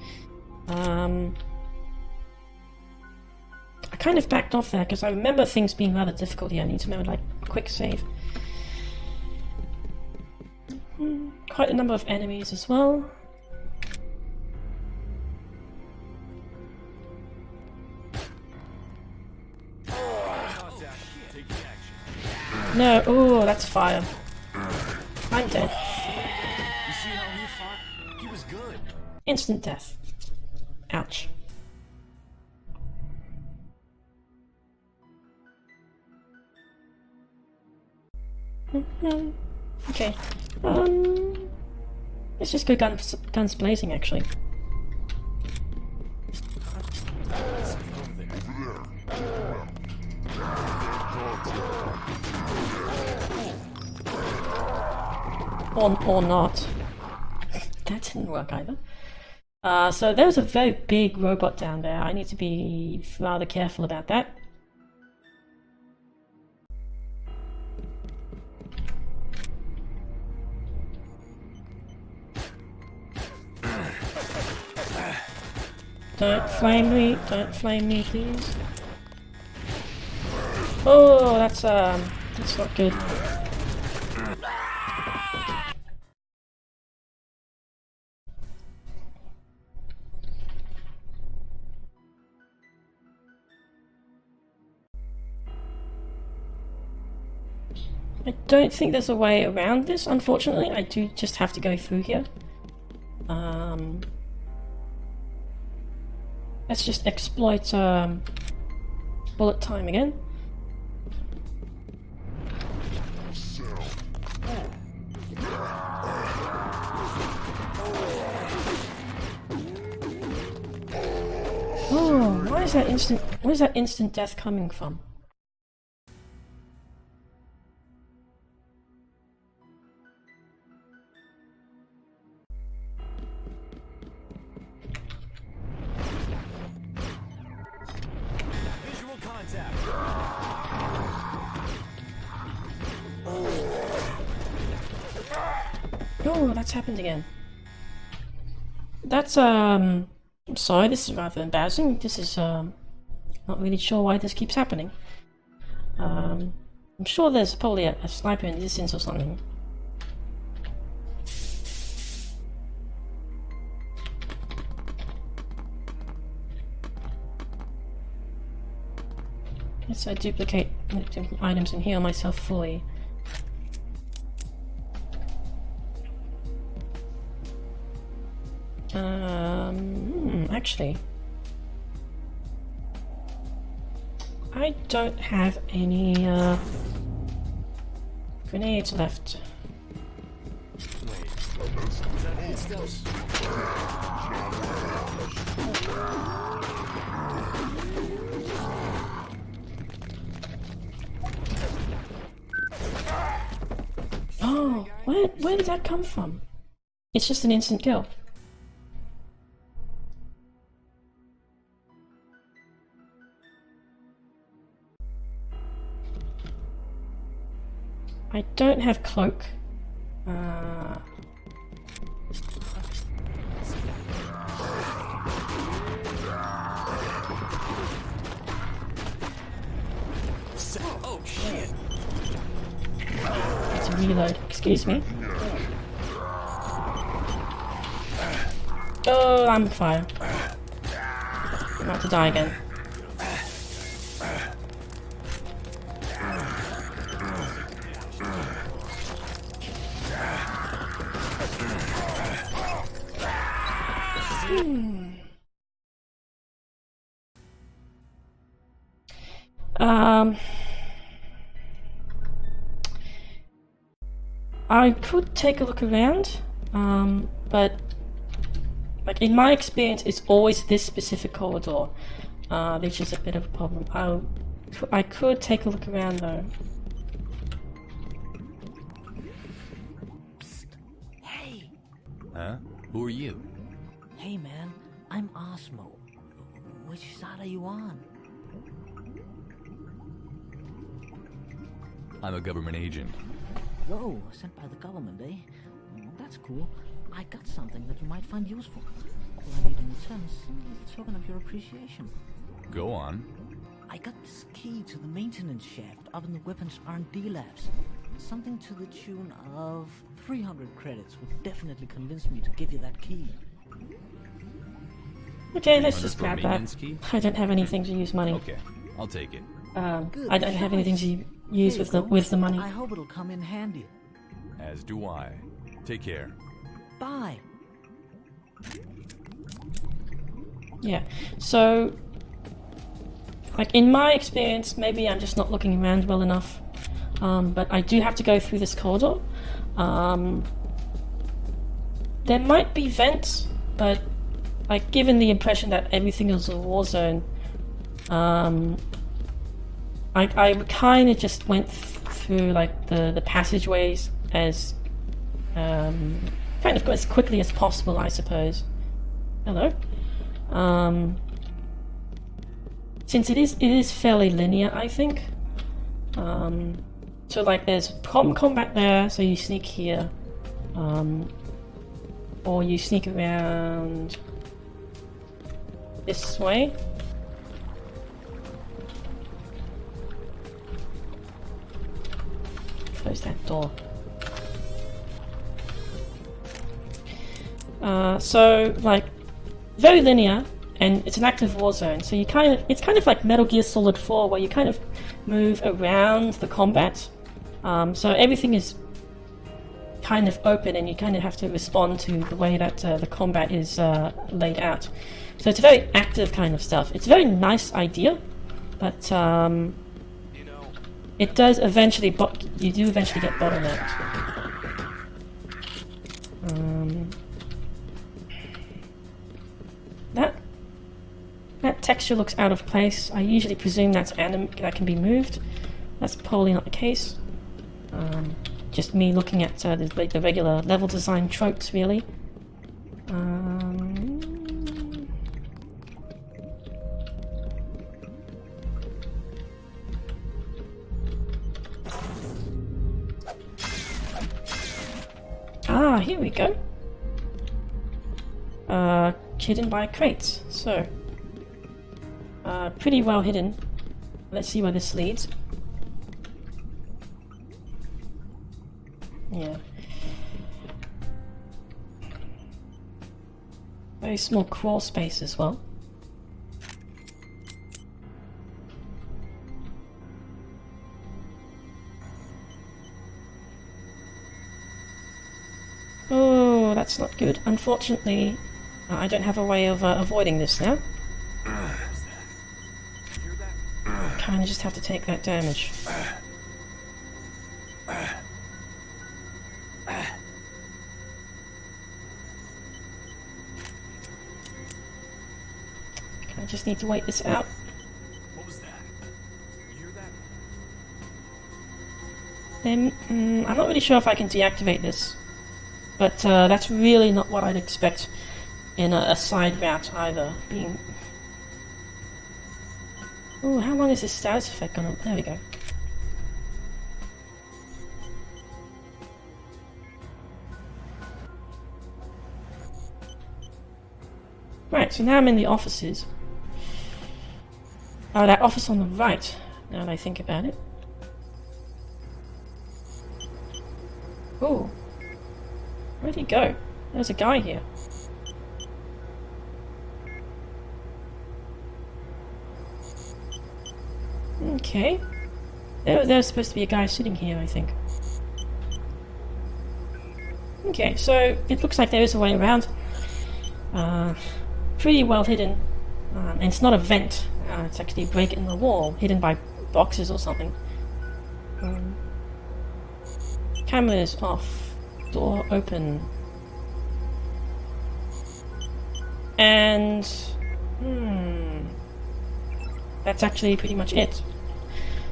I kind of backed off there because I remember things being rather difficult here. I need to remember, like, quick save. Quite a number of enemies as well. No, oh, that's fire. I'm dead. You see how he fought? He was good. Instant death. Ouch. Okay. Let's just go guns blazing, actually. Or not. That didn't work either. So there's a very big robot down there. I need to be rather careful about that. Don't flame me, please. Oh, that's not good. I don't think there's a way around this, unfortunately. I do just have to go through here. Let's just exploit bullet time again. Oh, where's that instant death coming from? Oh, that's happened again. That's, I'm sorry, this is rather embarrassing. This is, not really sure why this keeps happening. I'm sure there's probably a sniper in the distance or something. Yes, I duplicate items and heal myself fully. Actually, I don't have any grenades left. Oh, where did that come from? It's just an instant kill. I don't have cloak. Oh shit! It's a reload. Excuse me. Oh, I'm fire. I'm about to die again. I could take a look around, but like in my experience, it's always this specific corridor, which is a bit of a problem. I could take a look around though. Psst. Hey! Huh? Who are you? Hey man, I'm Osmo. Which side are you on? I'm a government agent. Whoa, sent by the government, eh? Well, that's cool. I got something that you might find useful. All I need in return is a token of your appreciation. Go on. I got this key to the maintenance shaft up in the weapons R&D labs. Something to the tune of 300 credits would definitely convince me to give you that key. Okay, let's just grab that. I don't have anything to use money. Okay, I'll take it. I don't have anything to use with the money. I hope it'll come in handy. As do I. Take care. Bye. Yeah, so like in my experience, maybe I'm just not looking around well enough, but I do have to go through this corridor. There might be vents, but like given the impression that everything is a war zone, I kind of just went through like the passageways as kind of as quickly as possible, I suppose. Hello. Since it is fairly linear, I think. So like there's combat there, so you sneak here, or you sneak around this way. Close that door. So like very linear, and it's an active war zone. So it's kind of like Metal Gear Solid 4, where you kind of move around the combat. So everything is kind of open, and you kind of have to respond to the way that the combat is laid out. So it's a very active kind of stuff. It's a very nice idea, but it does eventually. You do eventually get bottlenecked. That texture looks out of place. I usually presume that can be moved. That's probably not the case. Just me looking at the regular level design tropes, really. Ah, here we go. Hidden by crates. So, pretty well hidden. Let's see where this leads. Yeah. Very small crawl space as well. Oh, that's not good. Unfortunately, I don't have a way of avoiding this now. Kinda just have to take that damage. I just need to wait this out. What was that? You hear that? Then, I'm not really sure if I can deactivate this, but that's really not what I'd expect in a side route either. Being... Oh, how long is this status effect gonna... There we go. Right, so now I'm in the offices. Oh, that office on the right, now that I think about it. Oh. Where'd he go? There's a guy here. Okay. There's supposed to be a guy sitting here, I think. Okay, so it looks like there is a way around. Pretty well hidden. And it's not a vent. It's actually a break in the wall, hidden by boxes or something. Camera is off. Door open. And... that's actually pretty much it.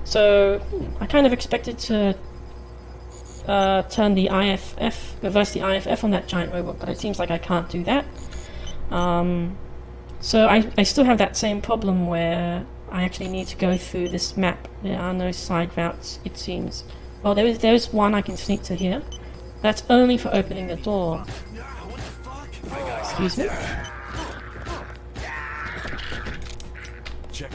So, I kind of expected to turn the IFF, reverse the IFF on that giant robot, but it seems like I can't do that. So I still have that same problem where I actually need to go through this map. There are no side routes, it seems. Well, there is one I can sneak to here. That's only for opening the door. Excuse me. Check.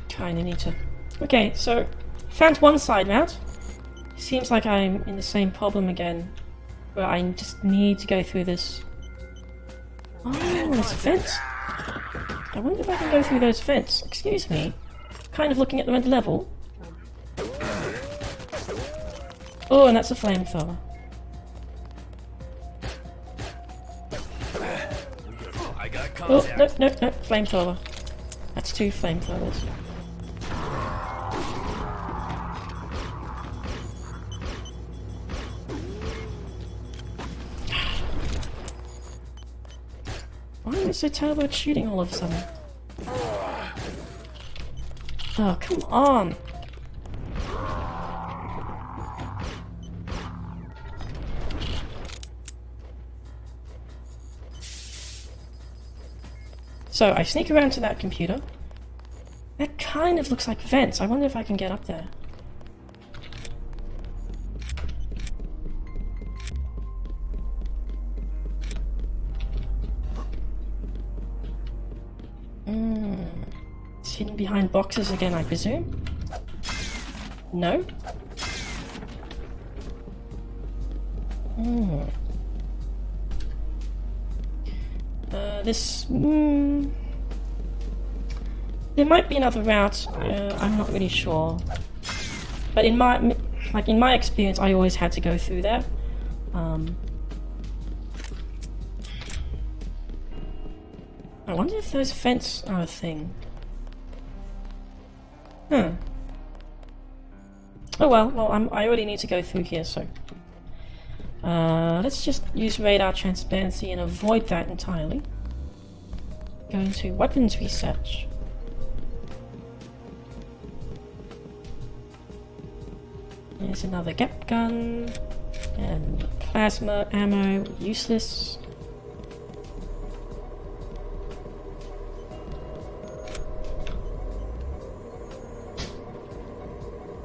Kinda need to... Okay, so found one side route. Seems like I'm in the same problem again, where I just need to go through this. Oh, there's a fence. I wonder if I can go through those vents. Excuse me. Kind of looking at the red level. Oh, and that's a flamethrower. Oh, no, flamethrower. That's 2 flamethrowers. Why am I so terrible at shooting all of a sudden? Oh, come on! So, I sneak around to that computer. That kind of looks like vents. I wonder if I can get up there. It's hidden behind boxes again, I presume? No? There might be another route, I'm not really sure. But in my experience, I always had to go through there. I wonder if those vents are a thing. Oh well, I already need to go through here, so... let's just use radar transparency and avoid that entirely. Go into weapons research. There's another gap gun. And plasma ammo, useless.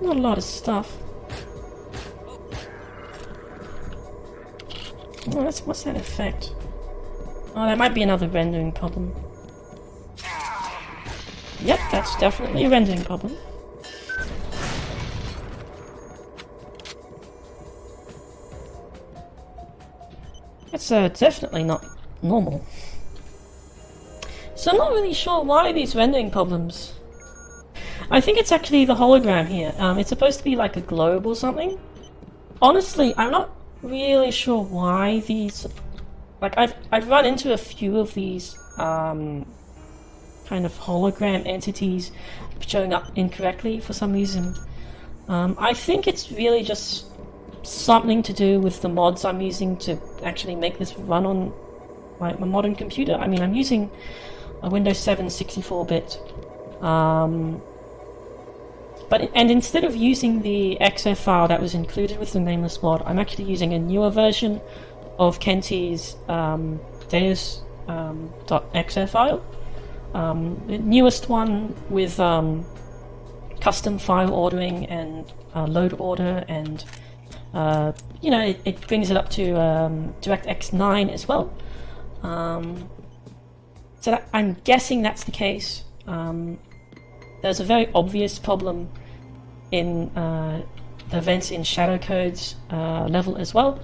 Not a lot of stuff. Oh, what's that effect? Oh, that might be another rendering problem. Yep, that's definitely a rendering problem. That's definitely not normal. So I'm not really sure why these rendering problems. I think it's actually the hologram here. It's supposed to be like a globe or something. Honestly, I'm not really sure why these. Like I've run into a few of these kind of hologram entities showing up incorrectly for some reason. I think it's really just something to do with the mods I'm using to actually make this run on my modern computer. I mean, I'm using a Windows 7 64-bit. And instead of using the XF file that was included with the Nameless mod, I'm actually using a newer version of Kenty's Deus.xf file. The newest one with custom file ordering and load order, and you know, it brings it up to DirectX 9 as well. So I'm guessing that's the case. There's a very obvious problem in the events in Shadow Code's level as well.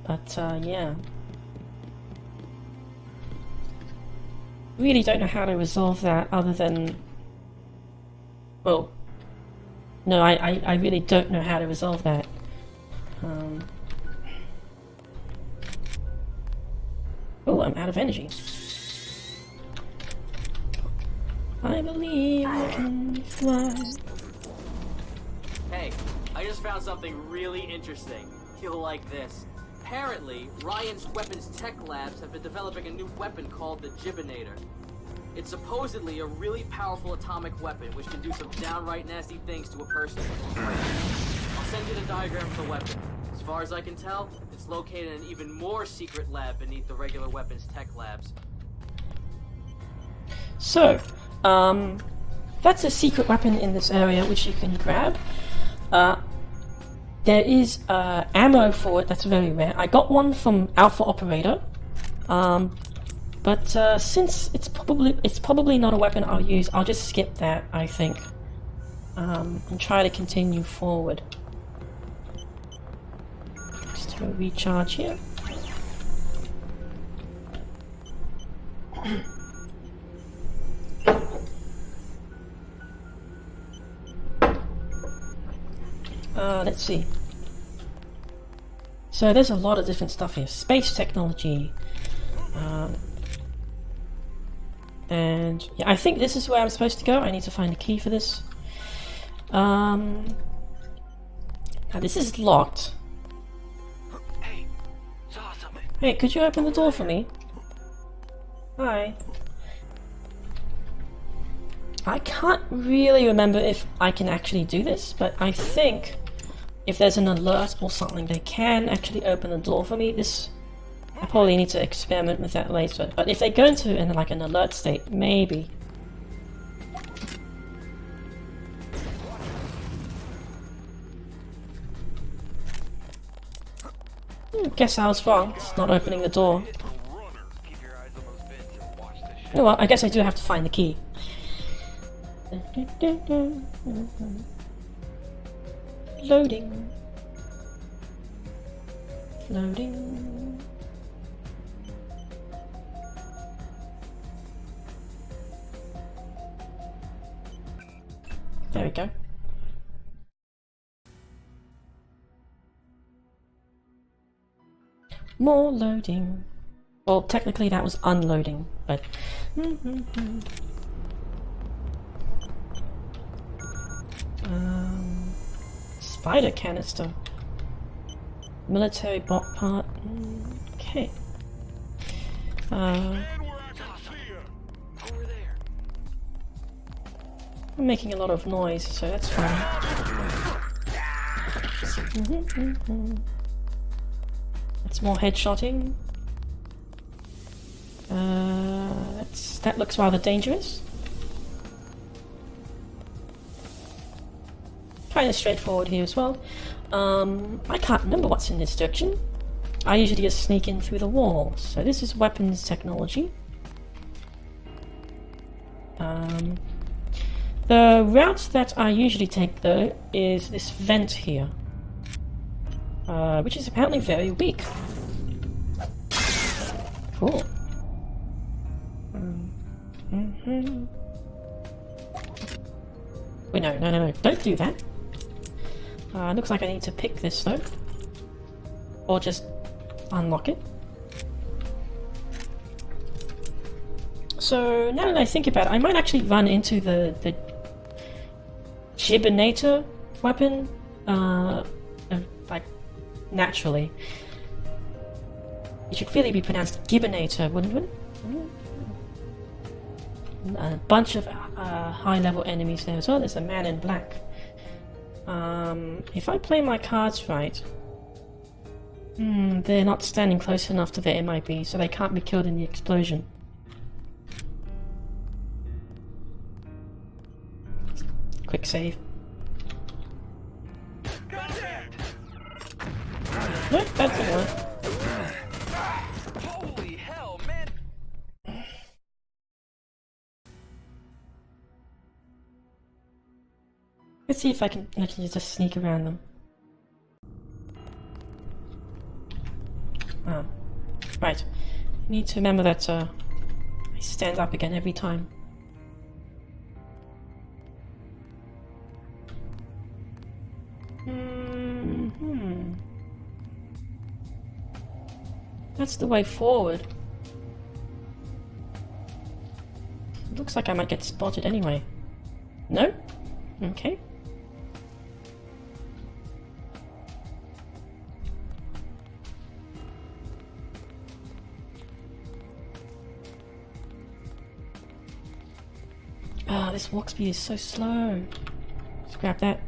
But yeah. Really don't know how to resolve that other than... Well, no, I really don't know how to resolve that. Oh, I'm out of energy. I believe I can fly. Hey, I just found something really interesting. You'll like this. Apparently, Ryan's weapons tech labs have been developing a new weapon called the Gibbinator. It's supposedly a really powerful atomic weapon which can do some downright nasty things to a person. I'll send you the diagram of the weapon. As far as I can tell, it's located in an even more secret lab beneath the regular weapons tech labs. So, that's a secret weapon in this area which you can grab. There is ammo for it that's very rare. I got one from Alpha Operator, but since it's probably not a weapon I'll use, I'll just skip that, I think, and try to continue forward. Just do a recharge here. Let's see. So there's a lot of different stuff here. Space technology. And yeah, I think this is where I'm supposed to go. I need to find a key for this. Now this is locked. Hey, could you open the door for me? Hi. I can't really remember if I can actually do this, but I think if there's an alert or something, they can actually open the door for me. I probably need to experiment with that later. But if they go into an alert state, maybe. Guess I was wrong. It's not opening the door. Oh well, I guess I do have to find the key. Loading. Loading. There we go. More loading. Well, technically that was unloading, but... Spider canister. Military bot part. Okay. I'm making a lot of noise, so that's fine. That's more headshotting. That looks rather dangerous. kind of straightforward here as well. I can't remember what's in this direction. I usually just sneak in through the walls. So this is weapons technology. The route that I usually take though is this vent here, which is apparently very weak. Cool. Wait, no, don't do that. Looks like I need to pick this though. Or just unlock it. So now that I think about it, I might actually run into the Gibbernator weapon, like, naturally. It should really be pronounced Gibbernator, wouldn't it? A bunch of high-level enemies there as well. There's a man in black. If I play my cards right... they're not standing close enough to the MIB, so they can't be killed in the explosion. Quick save. Nope, that didn't work. Holy hell, man! Let's see if I can just sneak around them. Oh. Right. I need to remember that I stand up again every time. That's the way forward. Looks like I might get spotted anyway. No? Okay. Ah, this walk speed is so slow. Let's grab that.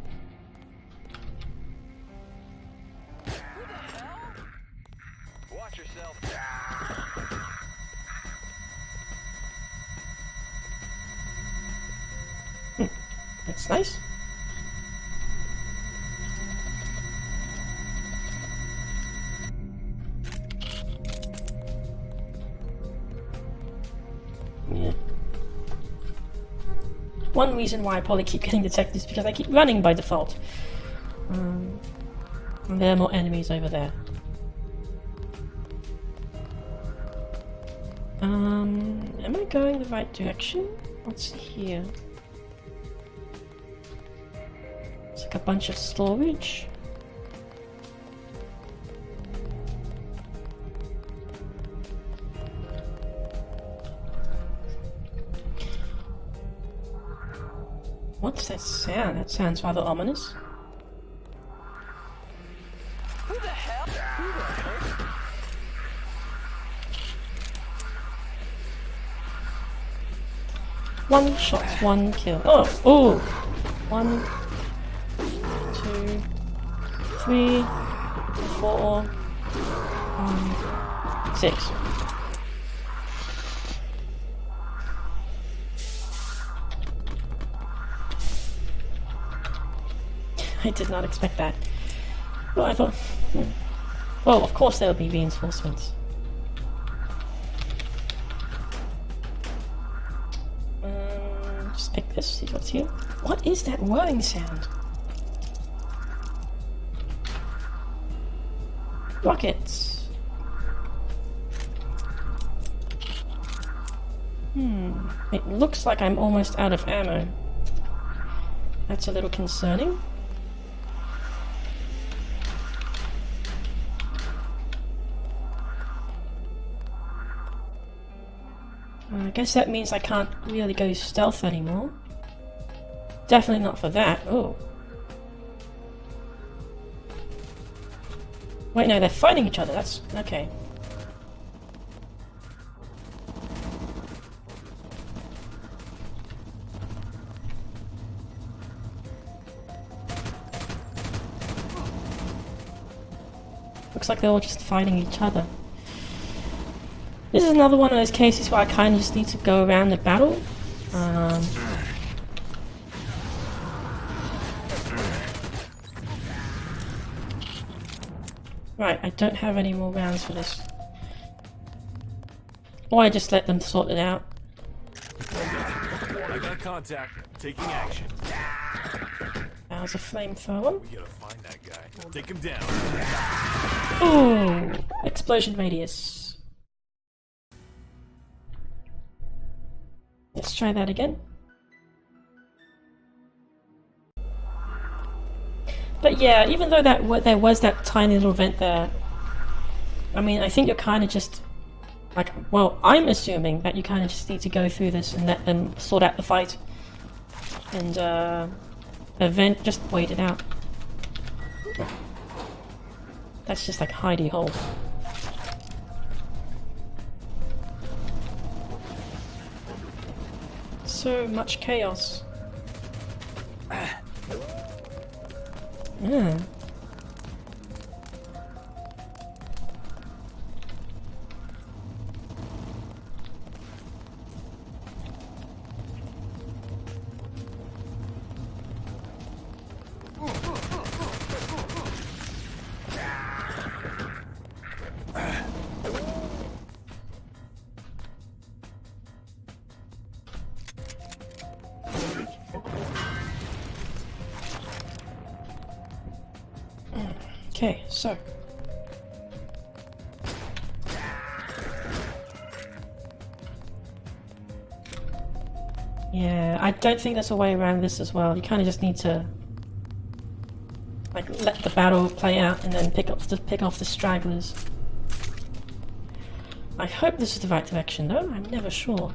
Watch yourself. That's nice. Yeah. One reason why I probably keep getting detected is because I keep running by default. And there are more enemies over there. Am I going the right direction? What's here? It's like a bunch of storage. What's that sound? That sounds rather ominous. Who the hell? Who the hell? One shot, one kill. Oh, oh! 1, 2, 3, 4, 6. I did not expect that. Well, I thought... Well, of course there will be reinforcements. Just pick this, see what's here. What is that whirring sound? Rockets. It looks like I'm almost out of ammo. That's a little concerning. I guess that means I can't really go stealth anymore. Definitely not for that. Oh. Wait, no, they're fighting each other. That's... okay. Looks like they're all just fighting each other. This is another one of those cases where I kind of just need to go around the battle. Right, I don't have any more rounds for this. Or I just let them sort it out. I got contact. Taking action. How's a flamethrower? We gotta find that guy. Take him down. Ooh! Explosion radius. Let's try that again. But yeah, even though there was that tiny little vent there, I mean, I think you're kind of just like, well, I'm assuming that you kind of just need to go through this and let them sort out the fight, and event just wait it out. That's just like hidey hole. So much chaos. Yeah. Okay, so yeah, I don't think there's a way around this as well. You kind of just need to like let the battle play out and then pick off the stragglers. I hope this is the right direction though, I'm never sure.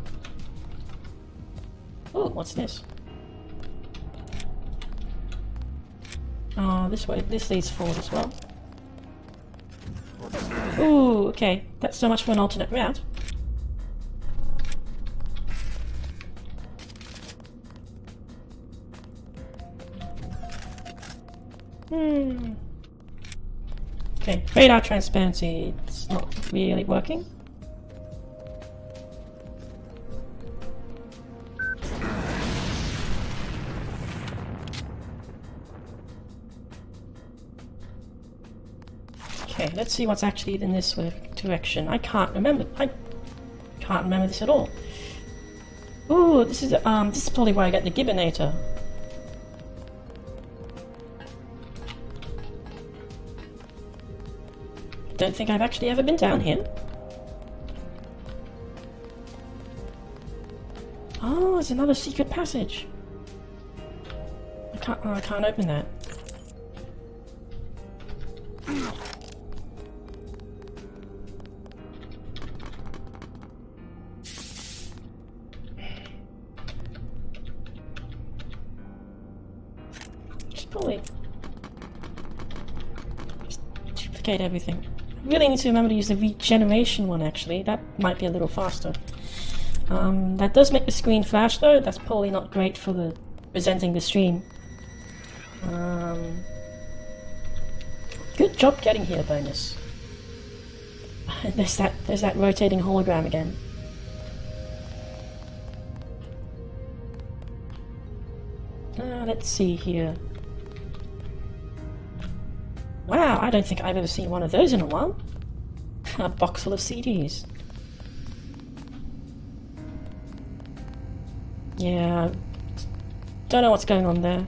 Oh, what's this? Oh, this way. This leads forward as well. Ooh, okay. That's so much for an alternate route. Okay, radar transparency. It's not really working. Okay, let's see what's actually in this direction. I can't remember. I can't remember this at all. Ooh, this is probably where I get the Gibbinator. Don't think I've actually ever been down here. Oh, there's another secret passage. I can't open that. Probably just duplicate everything. I really need to remember to use the regeneration one actually. That might be a little faster. That does make the screen flash though. That's probably not great for the presenting the stream. Good job getting here, bonus. there's that rotating hologram again. Let's see here. Wow, I don't think I've ever seen one of those in a while. A box full of CDs. Yeah, don't know what's going on there.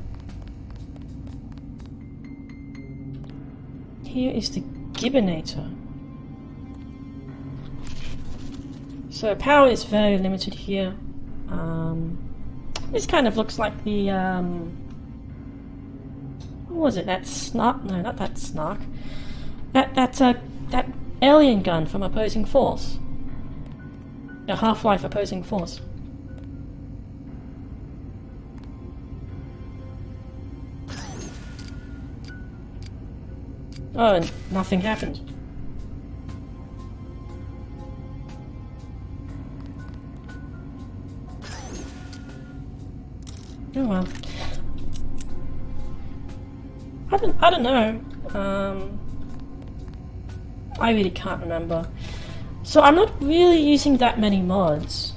Here is the Gibbinator. So power is very limited here. This kind of looks like the what was it? That snark? No, not that snark. That alien gun from Opposing Force. The Half-Life Opposing Force. Oh, and nothing happened. Oh well. I don't know. I really can't remember. So I'm not really using that many mods.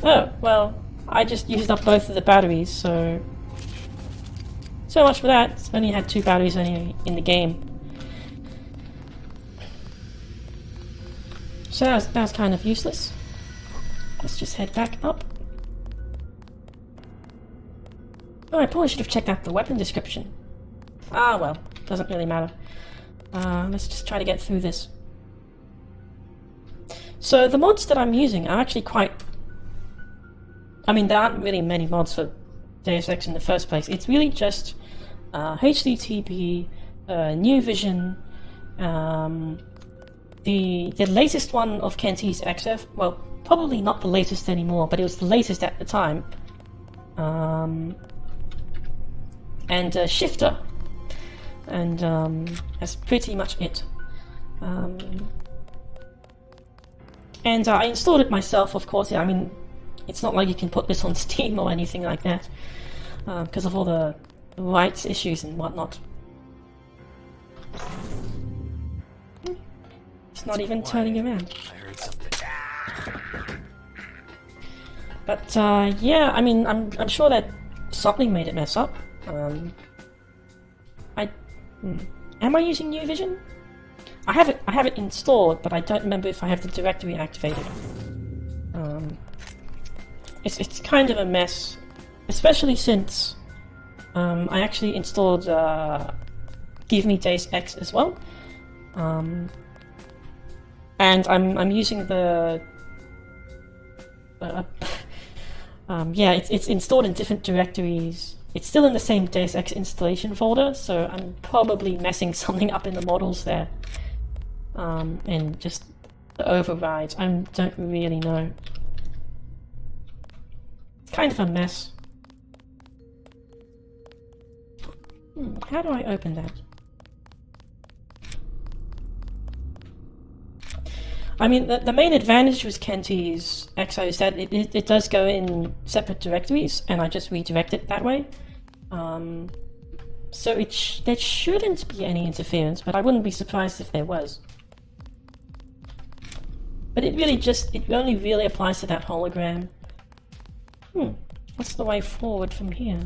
Oh, well, I just used up both of the batteries, so So much for that. It's only had 2 batteries only in the game. So that was kind of useless. Let's just head back up. Oh, I probably should have checked out the weapon description. Ah, well, doesn't really matter. Let's just try to get through this. So the mods that I'm using are actually quite... I mean, there aren't really many mods for Deus Ex in the first place. It's really just HDTP, New Vision, the latest one of Kenty's XF. Well, probably not the latest anymore, but it was the latest at the time. And Shifter. And that's pretty much it. And I installed it myself, of course. Yeah, I mean, it's not like you can put this on Steam or anything like that, because of all the rights issues and whatnot. It's not even turning around. I heard something. But yeah, I mean, I'm sure that something made it mess up. Am I using New Vision? I have it installed, but I don't remember if I have the directory activated. It's kind of a mess, especially since I actually installed Give Me Deus Ex as well, and I'm using the yeah, it's installed in different directories. It's still in the same Deus Ex installation folder, so I'm probably messing something up in the models there. And just the overrides. I don't really know. It's kind of a mess. How do I open that? I mean, the main advantage with Kenty's XO is that it does go in separate directories, and I just redirect it that way. So there shouldn't be any interference, but I wouldn't be surprised if there was. But it only really applies to that hologram. What's the way forward from here?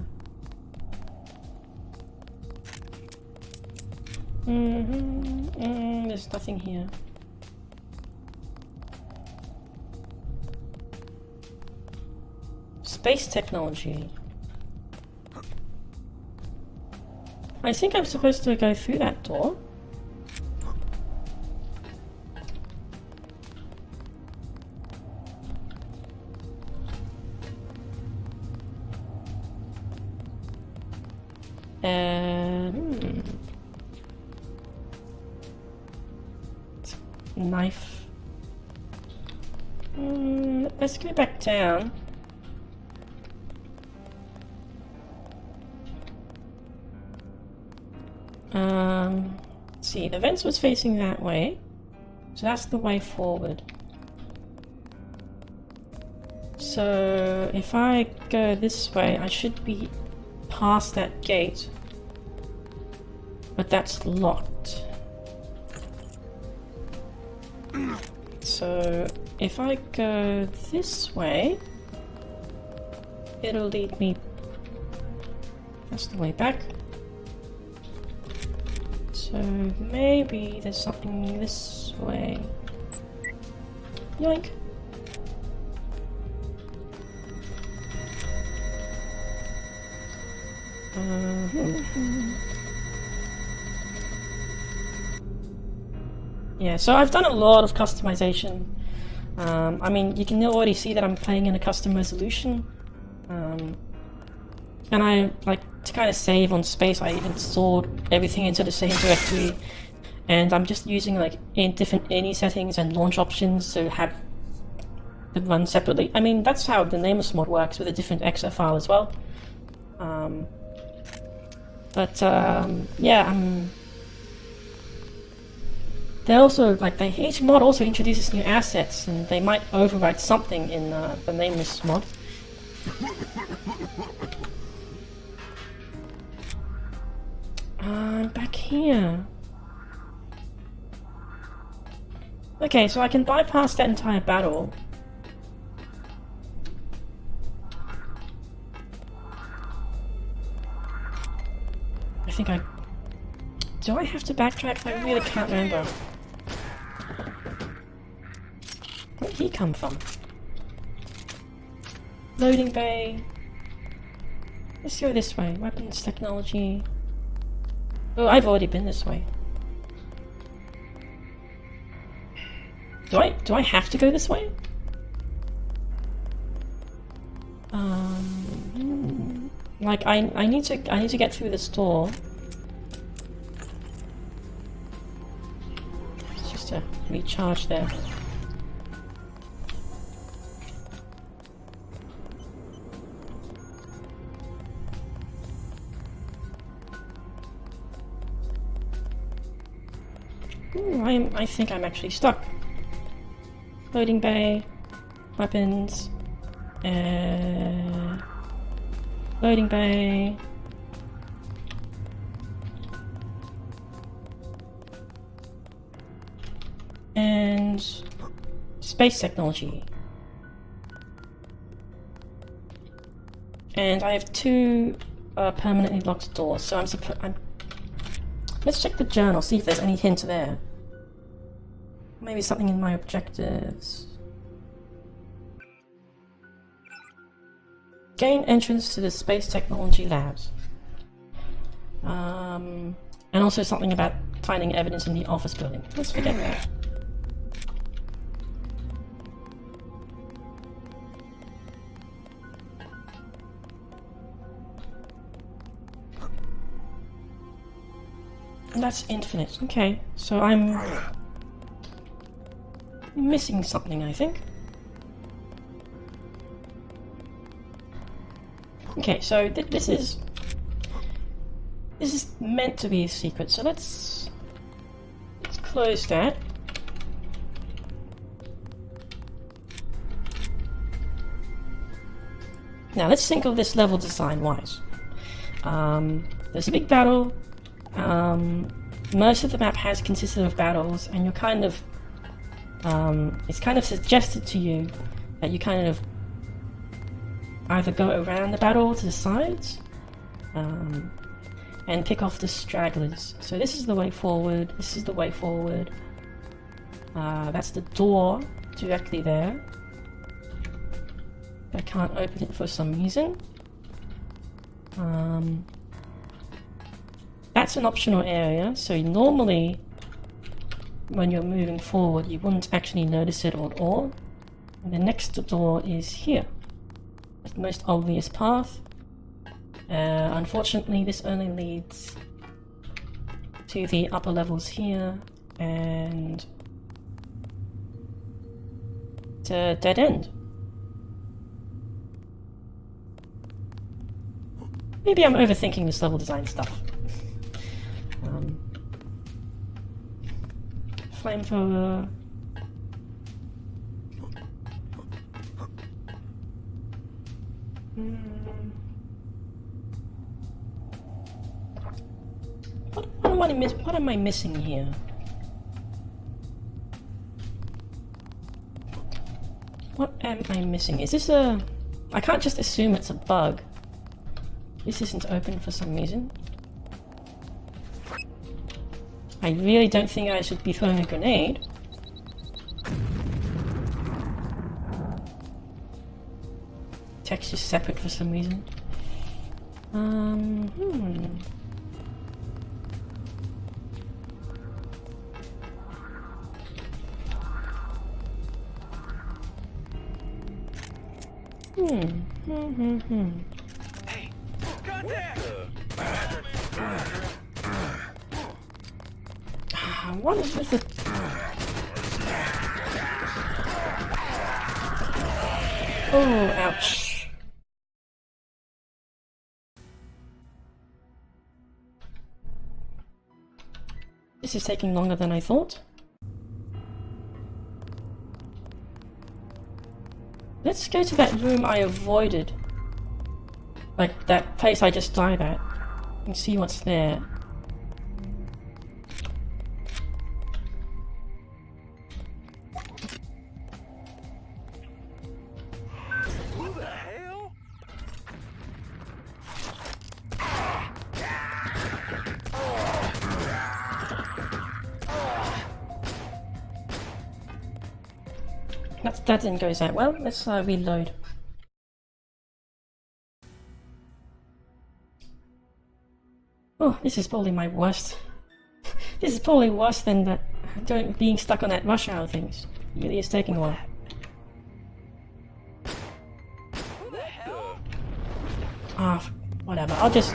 There's nothing here. Space technology. I think I'm supposed to go through that door. Knife. Let's go back down. Let's see, the vents was facing that way, so that's the way forward. So if I go this way, I should be past that gate, but that's locked. So if I go this way, it'll lead me... That's the way back. So maybe there's something this way. Yoink! Yeah, so I've done a lot of customization. I mean, you can already see that I'm playing in a custom resolution. And I like to kind of save on space. I installed everything into the same directory, and I'm just using like in different ini settings and launch options to have them run separately. I mean, that's how the Nameless mod works with a different exe file as well. Yeah, they also each mod also introduces new assets, and they might overwrite something in the Nameless mod. Back here. Okay, so I can bypass that entire battle. think I... Do I have to backtrack? I really can't remember. Where did he come from? Loading bay. Let's go this way. Weapons, technology. Oh, I've already been this way. Do I have to go this way? Like I need to get through this door. It's just to recharge there. Ooh, I think I'm actually stuck. Loading bay, weapons, loading bay. And space technology. And I have two permanently locked doors, so let's check the journal, see if there's any hint there. Maybe something in my objectives. Gain entrance to the space technology labs. And also something about finding evidence in the office building. Let's forget that. And that's infinite. Okay, so I'm missing something, I think. Okay, so this is meant to be a secret, so let's close that. Now let's think of this level design wise. There's a big battle. Most of the map has consisted of battles, and you're kind of it's kind of suggested to you that you kind of either go around the battle to the sides and pick off the stragglers. So this is the way forward, this is the way forward. That's the door directly there. I can't open it for some reason. That's an optional area, so normally when you're moving forward you wouldn't actually notice it at all. And the next door is here. That's the most obvious path. Unfortunately this only leads to the upper levels here and it's a dead end. Maybe I'm overthinking this level design stuff. Flamethrower. What am I missing here? What am I missing? Is this a... I can't just assume it's a bug. This isn't open for some reason. I really don't think I should be throwing a grenade. Text is separate for some reason. Hey, contact! What is this? Oh, ouch. This is taking longer than I thought. Let's go to that room I avoided. Like, that place I just died at. And see what's there. Who the hell? that didn't go that well. Let's reload. Oh, this is probably my worst. This is probably worse than that being stuck on that rush hour thing. It really is taking a while. Ah, whatever. I'll just.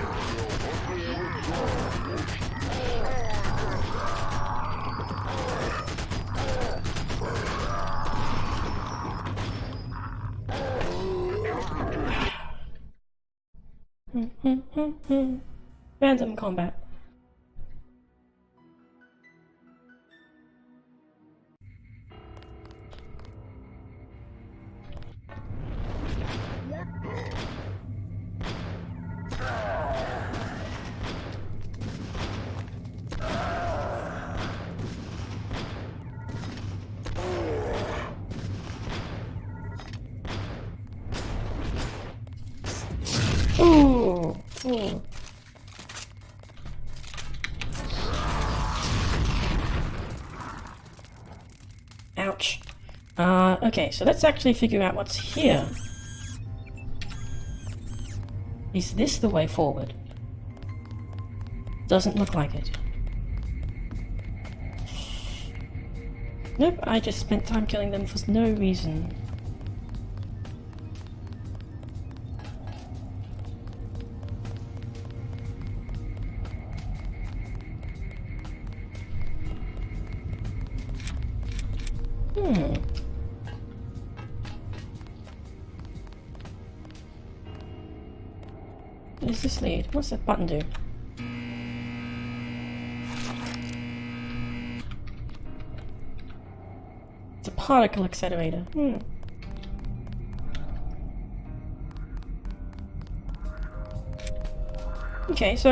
Random combat. Ooh. Ooh. Ouch. Okay, so let's actually figure out what's here. Is this the way forward? Doesn't look like it. Nope, I just spent time killing them for no reason. What does this lead? What's that button do? It's a particle accelerator. Okay, so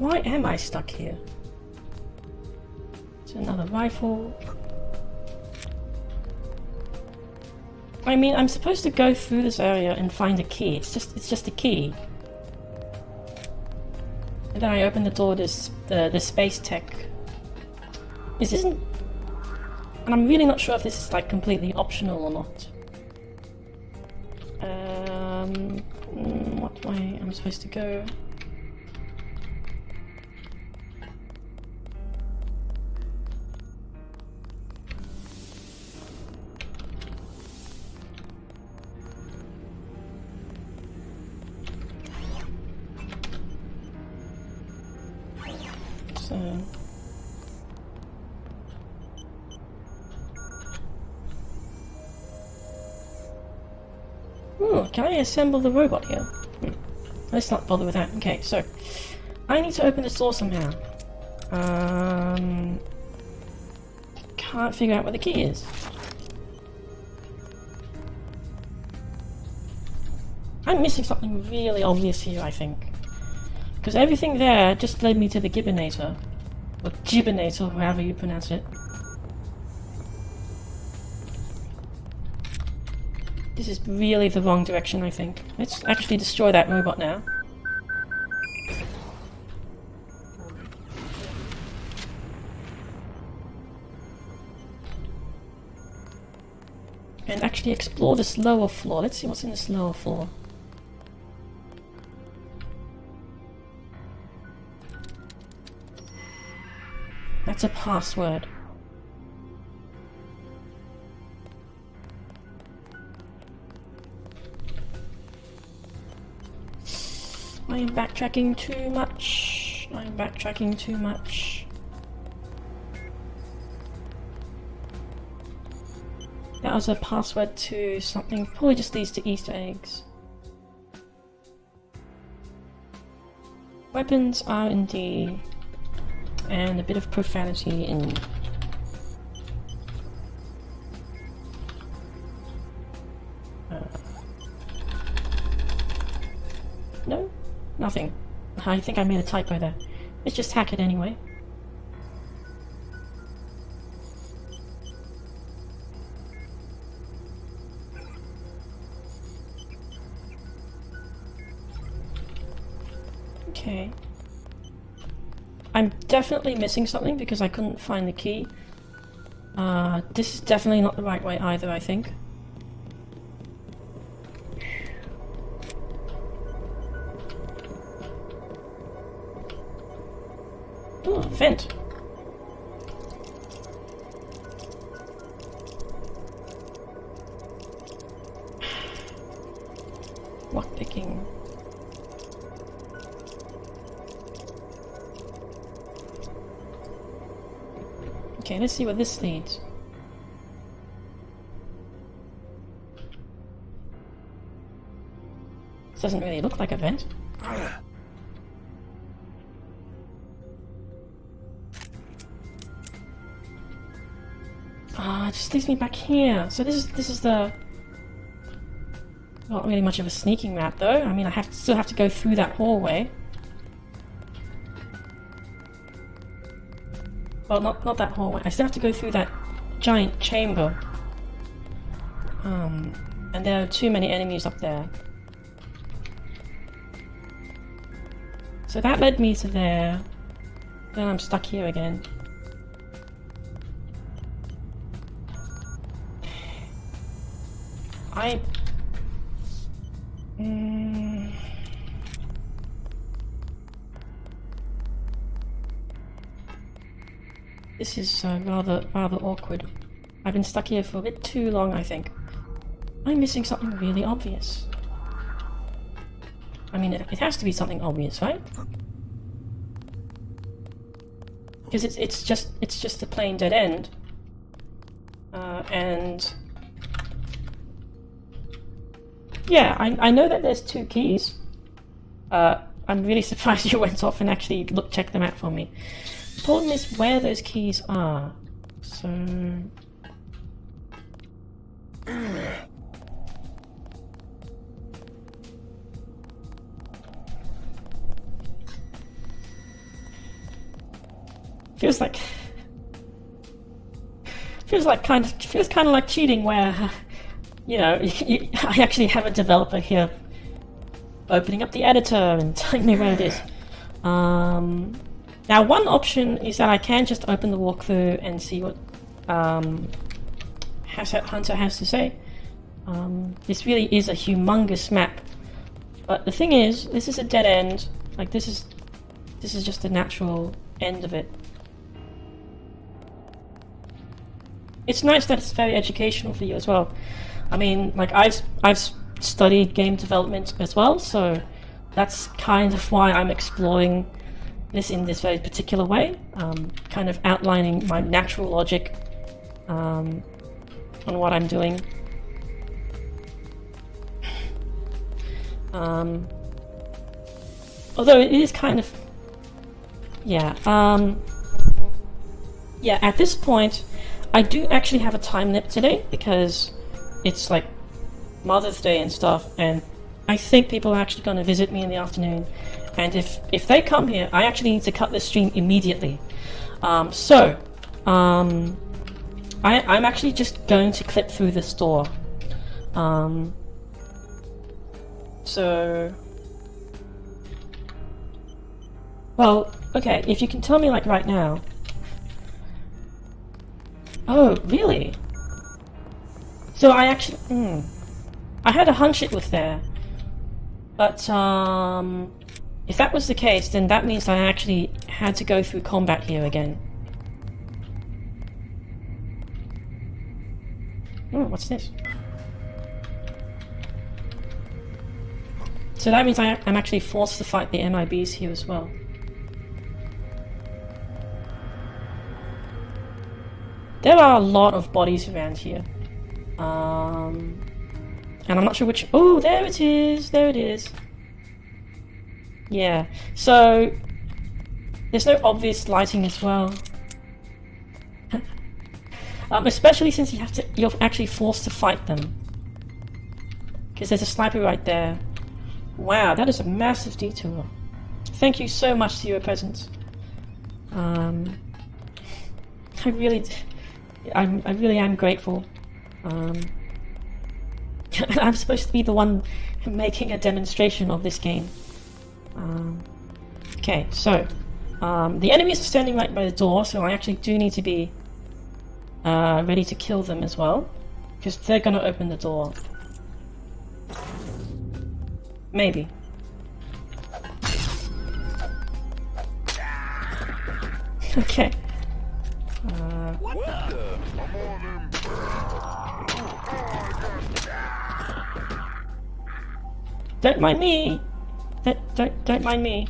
Why am I stuck here? It's another rifle. I mean, I'm supposed to go through this area and find a key. It's just a key. And then I open the door to the space tech. This isn't... And I'm really not sure if this is like completely optional or not. What way am I supposed to go? Can I assemble the robot here? Let's not bother with that. Okay, so I need to open this door somehow. Can't figure out where the key is. I'm missing something really obvious here, I think. Because everything there just led me to the Gibbinator. Or Gibbinator, however you pronounce it. This is really the wrong direction, I think. Let's actually destroy that robot now. And actually explore this lower floor. Let's see what's in this lower floor. That's a password. I am backtracking too much. I'm backtracking too much. That was a password to something, probably just leads to Easter eggs. Weapons, R&D, and a bit of profanity in... No? Nothing. I think I made a typo there. Let's just hack it anyway. definitely missing something because I couldn't find the key. This is definitely not the right way either, I think. Oh, vent. Lockpicking. Okay, let's see where this leads. This doesn't really look like a vent. It just leads me back here. So this is the... Not really much of a sneaking map though. I mean, I still have to go through that hallway. Well, not that hallway. I still have to go through that giant chamber. And there are too many enemies up there. So that led me to there. Then I'm stuck here again. This is rather awkward. I've been stuck here for a bit too long, I think. I'm missing something really obvious. I mean, it has to be something obvious, right? Because it's just a plain dead end. And yeah, I know that there's 2 keys. I'm really surprised you went off and actually checked them out for me. The problem is where those keys are. So... Feels kind of like cheating where, you know, I actually have a developer here opening up the editor and telling me where it is. Now one option is that I can just open the walkthrough and see what Hunter has to say. This really is a humongous map, but the thing is, this is a dead end. Like this is just the natural end of it. It's nice that it's very educational for you as well. I mean, like I've studied game development as well, so that's kind of why I'm exploring this in this very particular way, kind of outlining my natural logic on what I'm doing. Although it is kind of, yeah, yeah. At this point, I do actually have a time limit today because it's like Mother's Day and stuff, and I think people are actually going to visit me in the afternoon. And if they come here, I actually need to cut this stream immediately. I'm actually just going to clip through this door. Well, okay, if you can tell me like right now. Oh, really? So I actually, I had a hunch it was there. But, if that was the case, then that means I actually had to go through combat here again. Oh, what's this? So that means I'm actually forced to fight the MIBs here as well. There are a lot of bodies around here. And I'm not sure which... Oh, there it is! There it is! Yeah, so... There's no obvious lighting as well. Especially since you're actually forced to fight them. Because there's a sniper right there. Wow, that is a massive detour. Thank you so much to your presence. I really am grateful. I'm supposed to be the one making a demonstration of this game. Okay, so The enemies are standing right by the door, so I actually do need to be ready to kill them as well, because they're gonna open the door. Maybe. Okay. What the? Don't mind me. Don't mind me.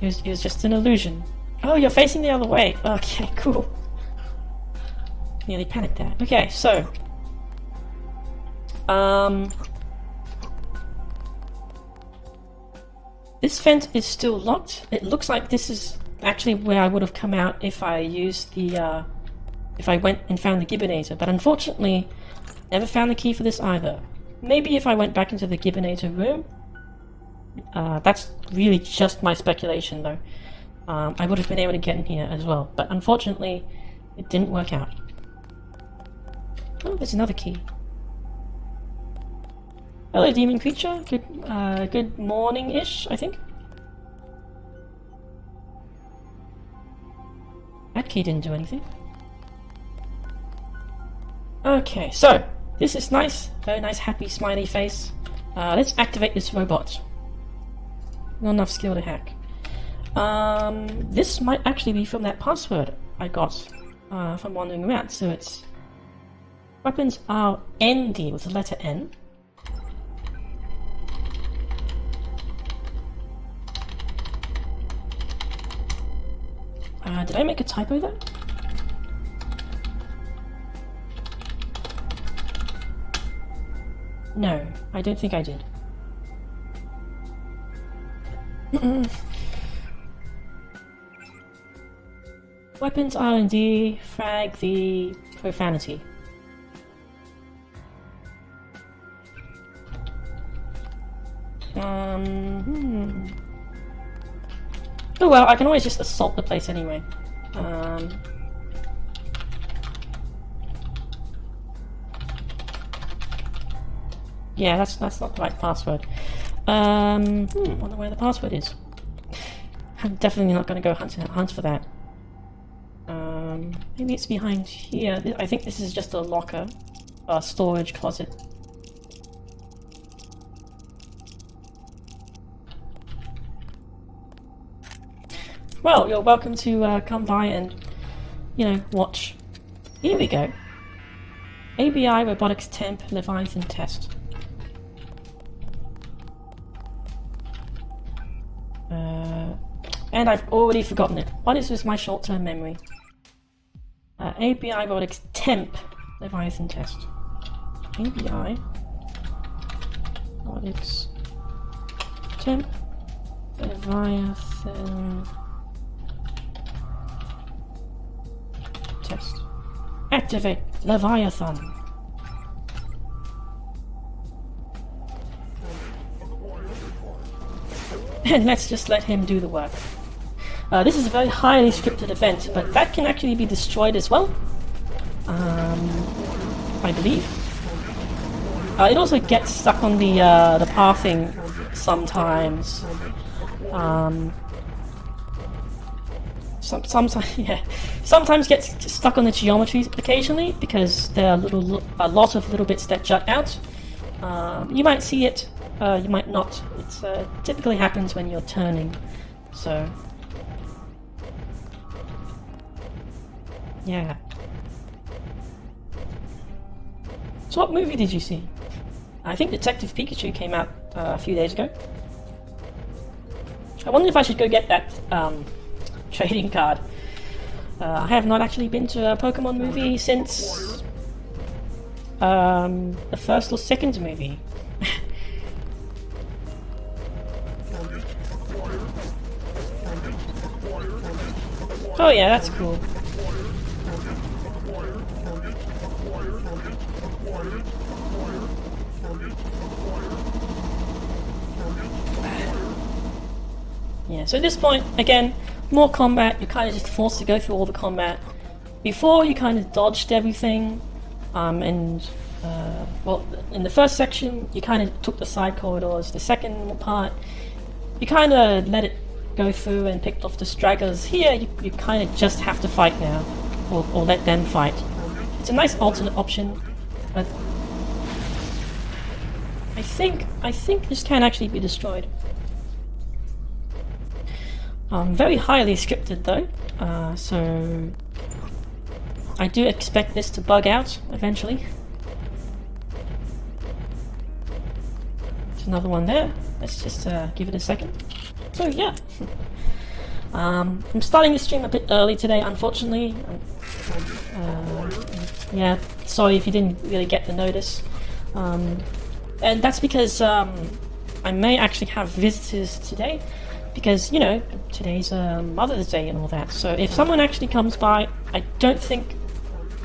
It was just an illusion. Oh, you're facing the other way. Okay, cool. Nearly panicked there. Okay, so this vent is still locked. It looks like this is actually where I would have come out if I used the if I went and found the Gibbinator, but unfortunately never found the key for this either. Maybe if I went back into the Gibbinator room, that's really just my speculation though, I would have been able to get in here as well, but unfortunately it didn't work out. Oh, there's another key. Hello, demon creature. Good morning-ish, I think. That key didn't do anything. Okay, so this is nice. Very nice, happy, smiley face. Let's activate this robot. Not enough skill to hack. This might actually be from that password I got from wandering around. So it's weapons are ND with the letter N. Did I make a typo there? No, I don't think I did. Weapons R&D, frag the profanity. Oh well, I can always just assault the place anyway. Yeah, that's not the right password. Wonder where the password is. I'm definitely not going to go hunt for that. Maybe it's behind here. I think this is just a locker, a storage closet. Well, you're welcome to come by and, watch. Here we go. ABI Robotics Temp Leviathan Test. And I've already forgotten it. What is this, my short-term memory? ABI Robotics Temp Leviathan Test. ABI Robotics Temp Leviathan Test. Activate Leviathan. And let's just let him do the work. This is a very highly scripted event, but that can actually be destroyed as well. I believe. It also gets stuck on the pathing sometimes. Sometimes gets stuck on the geometry occasionally because there are a lot of little bits that jut out. You might see it, you might not. It typically happens when you're turning, so yeah. So what movie did you see? I think Detective Pikachu came out a few days ago. I wonder if I should go get that trading card. I have not actually been to a Pokemon movie since the first or second movie. Oh yeah, that's cool. Yeah, so at this point, again, more combat. You're kind of just forced to go through all the combat. Before, you kind of dodged everything, well, in the first section, you kind of took the side corridors. The second part, you kind of let it go through and picked off the stragglers. Here, you kind of just have to fight now, or let them fight. It's a nice alternate option, but I think this can actually be destroyed. Very highly scripted though, so I do expect this to bug out eventually. There's another one there. Let's just give it a second. So yeah, I'm starting the stream a bit early today, unfortunately. Yeah, sorry if you didn't really get the notice. And that's because I may actually have visitors today, because, you know, today's Mother's Day and all that. So if someone actually comes by, I don't think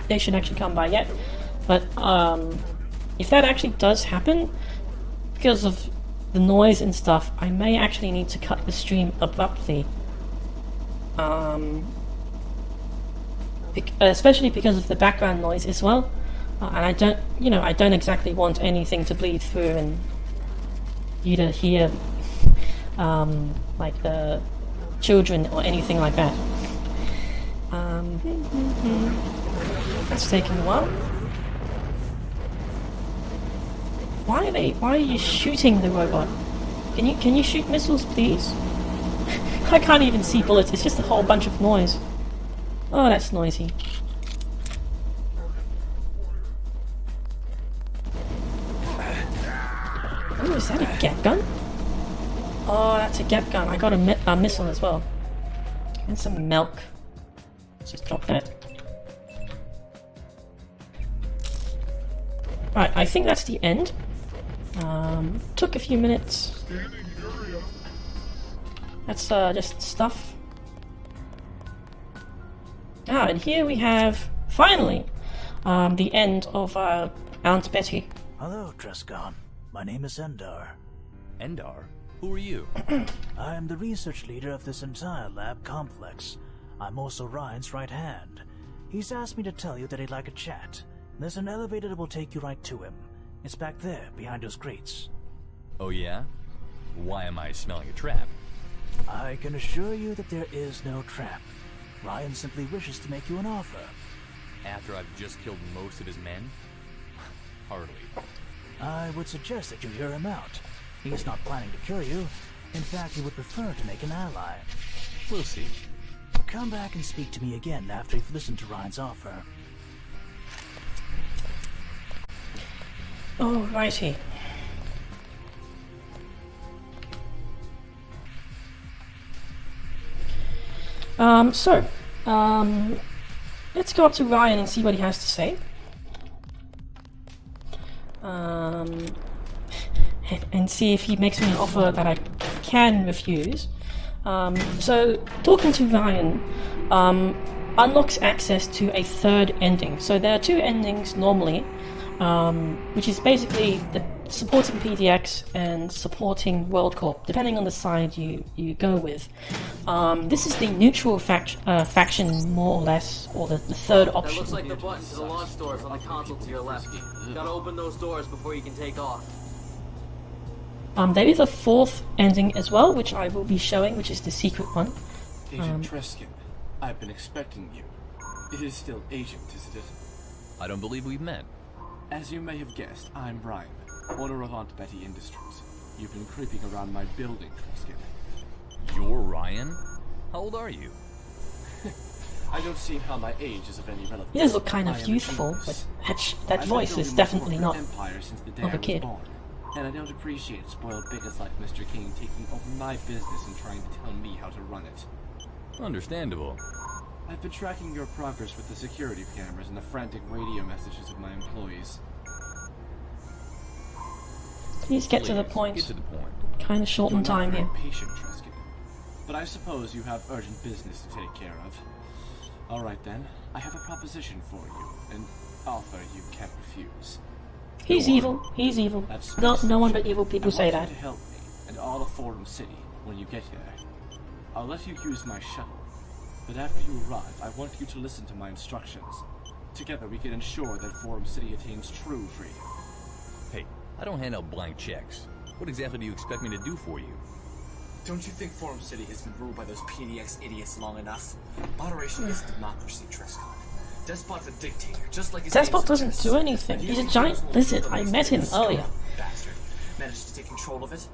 they should actually come by yet, but if that actually does happen, because of the noise and stuff, I may actually need to cut the stream abruptly. Especially because of the background noise as well. And I don't, you know, I don't exactly want anything to bleed through and you to hear like the children or anything like that. That's taking a while. Why are you shooting the robot? Can you shoot missiles, please? I can't even see bullets, it's just a whole bunch of noise. Oh, that's noisy. Oh, is that a gap gun? Oh, that's a gap gun. I got a missile as well. And some milk. Let's just drop that. Right, I think that's the end. Took a few minutes. That's just stuff. Ah, and here we have, finally, the end of Aunt Betty. Hello, Trescon. My name is Endar. Endar? Who are you? I am the research leader of this entire lab complex. I'm also Ryan's right hand. He's asked me to tell you that he'd like a chat. There's an elevator that will take you right to him. It's back there, behind those crates. Oh yeah? Why am I smelling a trap? I can assure you that there is no trap. Ryan simply wishes to make you an offer. After I've just killed most of his men? Hardly. I would suggest that you hear him out. He's not planning to kill you. In fact, he would prefer to make an ally. We'll see. Come back and speak to me again after you've listened to Ryan's offer. Alrighty. Let's go up to Ryan and see what he has to say. And see if he makes me an offer that I can refuse. So, talking to Ryan unlocks access to a third ending. So there are two endings normally, which is basically the supporting PDX and supporting World Corp, depending on the side you go with. This is the neutral faction, more or less, or the third option. That looks like the button to the launch doors on the console to your left. Gotta open those doors before you can take off. There is a fourth ending as well, which I will be showing, which is the secret one. Agent Treskin, I've been expecting you. It is still Agent, isn't it? I don't believe we've met. As you may have guessed, I'm Ryan, owner of Aunt Betty Industries. You've been creeping around my building, Treskin. You're Ryan? How old are you? I don't see how my age is of any relevance. He does look kind of youthful, but that voice is definitely not of a kid. And I don't appreciate spoiled bigots like Mr. King taking over my business and trying to tell me how to run it. Understandable. I've been tracking your progress with the security cameras and the frantic radio messages of my employees. Please get to the point. Get to the point. Kind of short in time here. Patient, Treskin. But I suppose you have urgent business to take care of. Alright then, I have a proposition for you, an offer you can't refuse. He's evil. He's evil. No one but evil people say that. I want you to help me and all of Forum City when you get here. I'll let you use my shuttle, but after you arrive, I want you to listen to my instructions. Together we can ensure that Forum City attains true freedom. Hey, I don't hand out blank checks. What exactly do you expect me to do for you? Don't you think Forum City has been ruled by those PDX idiots long enough? Moderation is democracy, Trescott. Despot's a dictator, just like his Despot doesn't do anything. He's a giant lizard. I met him earlier. Bastard. Managed to take control of it?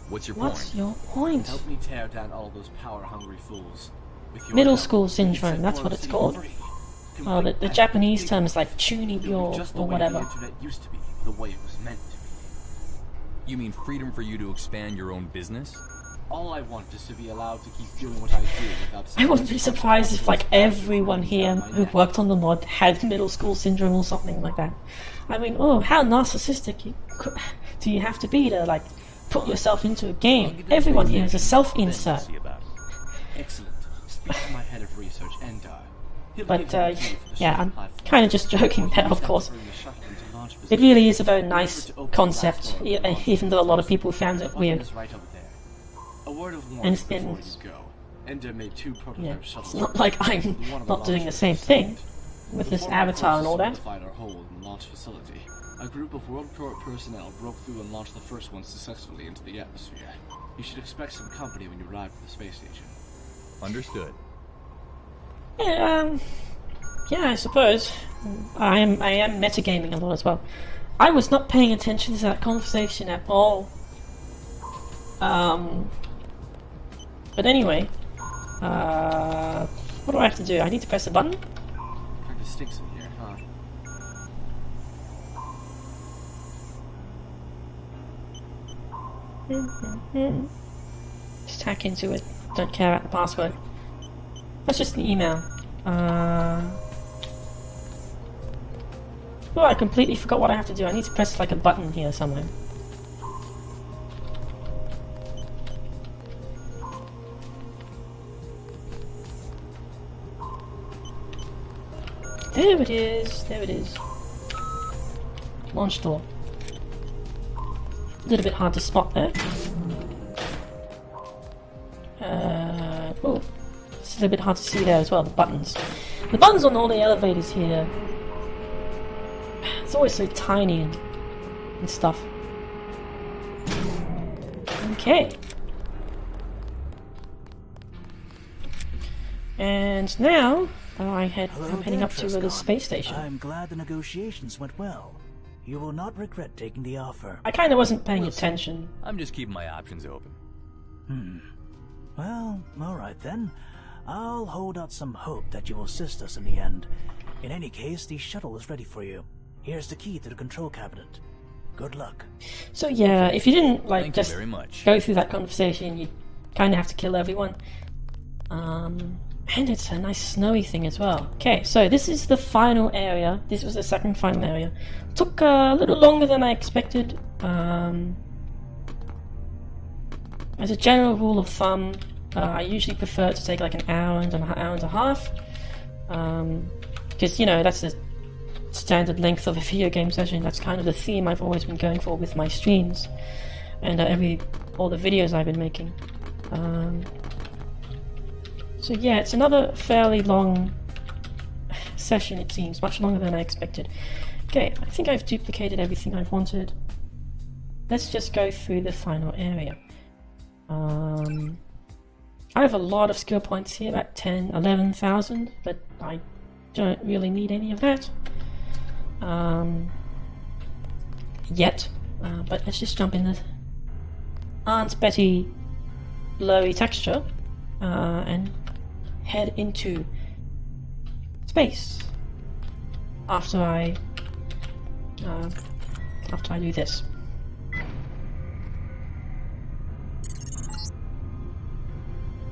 What's your What's your point? Help me tear down all those power-hungry fools. With your Middle help, school we can syndrome, set that's Forum what it's City called. free. Well, the Complete Japanese and term is like chunibyo just the or way whatever. the internet used to be, the way it was meant to be. You mean freedom for you to expand your own business? All I want is to be allowed to keep doing what I do without... I wouldn't be surprised if like everyone here who worked on the mod had middle school syndrome or something like that. I mean, oh, how narcissistic do you have to be to like put yourself into a game? Everyone here is a self-insert. Excellent. Speak to my head of research, Endar. But yeah, I'm kind of just joking there, of course. It really is a very nice concept, even though a lot of people found it weird. A word of warning And before you go. Ender made 2 prototype shuttles. It's not like I'm not doing the same thing with this avatar and all that. Our hold in the launch facility. A group of World Tour personnel broke through and launched the first one successfully into the atmosphere. You should expect some company when you arrive at the space station. Understood. Yeah, I suppose. I am metagaming a lot as well. I was not paying attention to that conversation at all. But anyway, what do I have to do? I need to press a button? Kind of stinks in here, huh? Just hack into it. Don't care about the password. That's just the email. Oh, I completely forgot what I have to do. I need to press like a button here somewhere. There it is. There it is. Launch door. A little bit hard to spot there. Oh, it's a little bit hard to see there as well, the buttons. The buttons on all the elevators here, it's always so tiny and stuff. Okay. And now, I'm heading up to the space station. I'm glad the negotiations went well. You will not regret taking the offer. I kind of wasn't paying attention. I'm just keeping my options open. Well, alright then. I'll hold out some hope that you will assist us in the end. In any case, the shuttle is ready for you. Here's the key to the control cabinet. Good luck. So yeah, if you didn't like Thank just you very much. go through that conversation, you kind of have to kill everyone. And it's a nice snowy thing as well. Okay, so this is the final area. This was the second final area. Took a little longer than I expected. As a general rule of thumb, I usually prefer to take like an hour and a half. Because, you know, that's the standard length of a video game session. That's kind of the theme I've always been going for with my streams. And all the videos I've been making. So yeah, it's another fairly long session, it seems. Much longer than I expected. Okay, I think I've duplicated everything I've wanted. Let's just go through the final area. I have a lot of skill points here, about 10, 11,000, but I don't really need any of that. Yet. But let's just jump in the Aunt Betty blurry texture and head into space after I do this.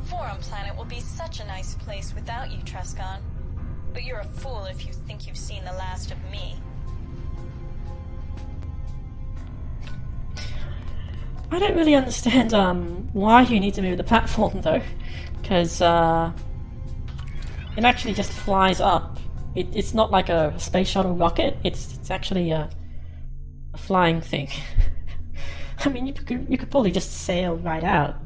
Forum Planet will be such a nice place without you, Trescott. But you're a fool if you think you've seen the last of me. I don't really understand why you need to move the platform though, because it actually just flies up. It's not like a space shuttle rocket. It's actually a flying thing. I mean, you could probably just sail right out.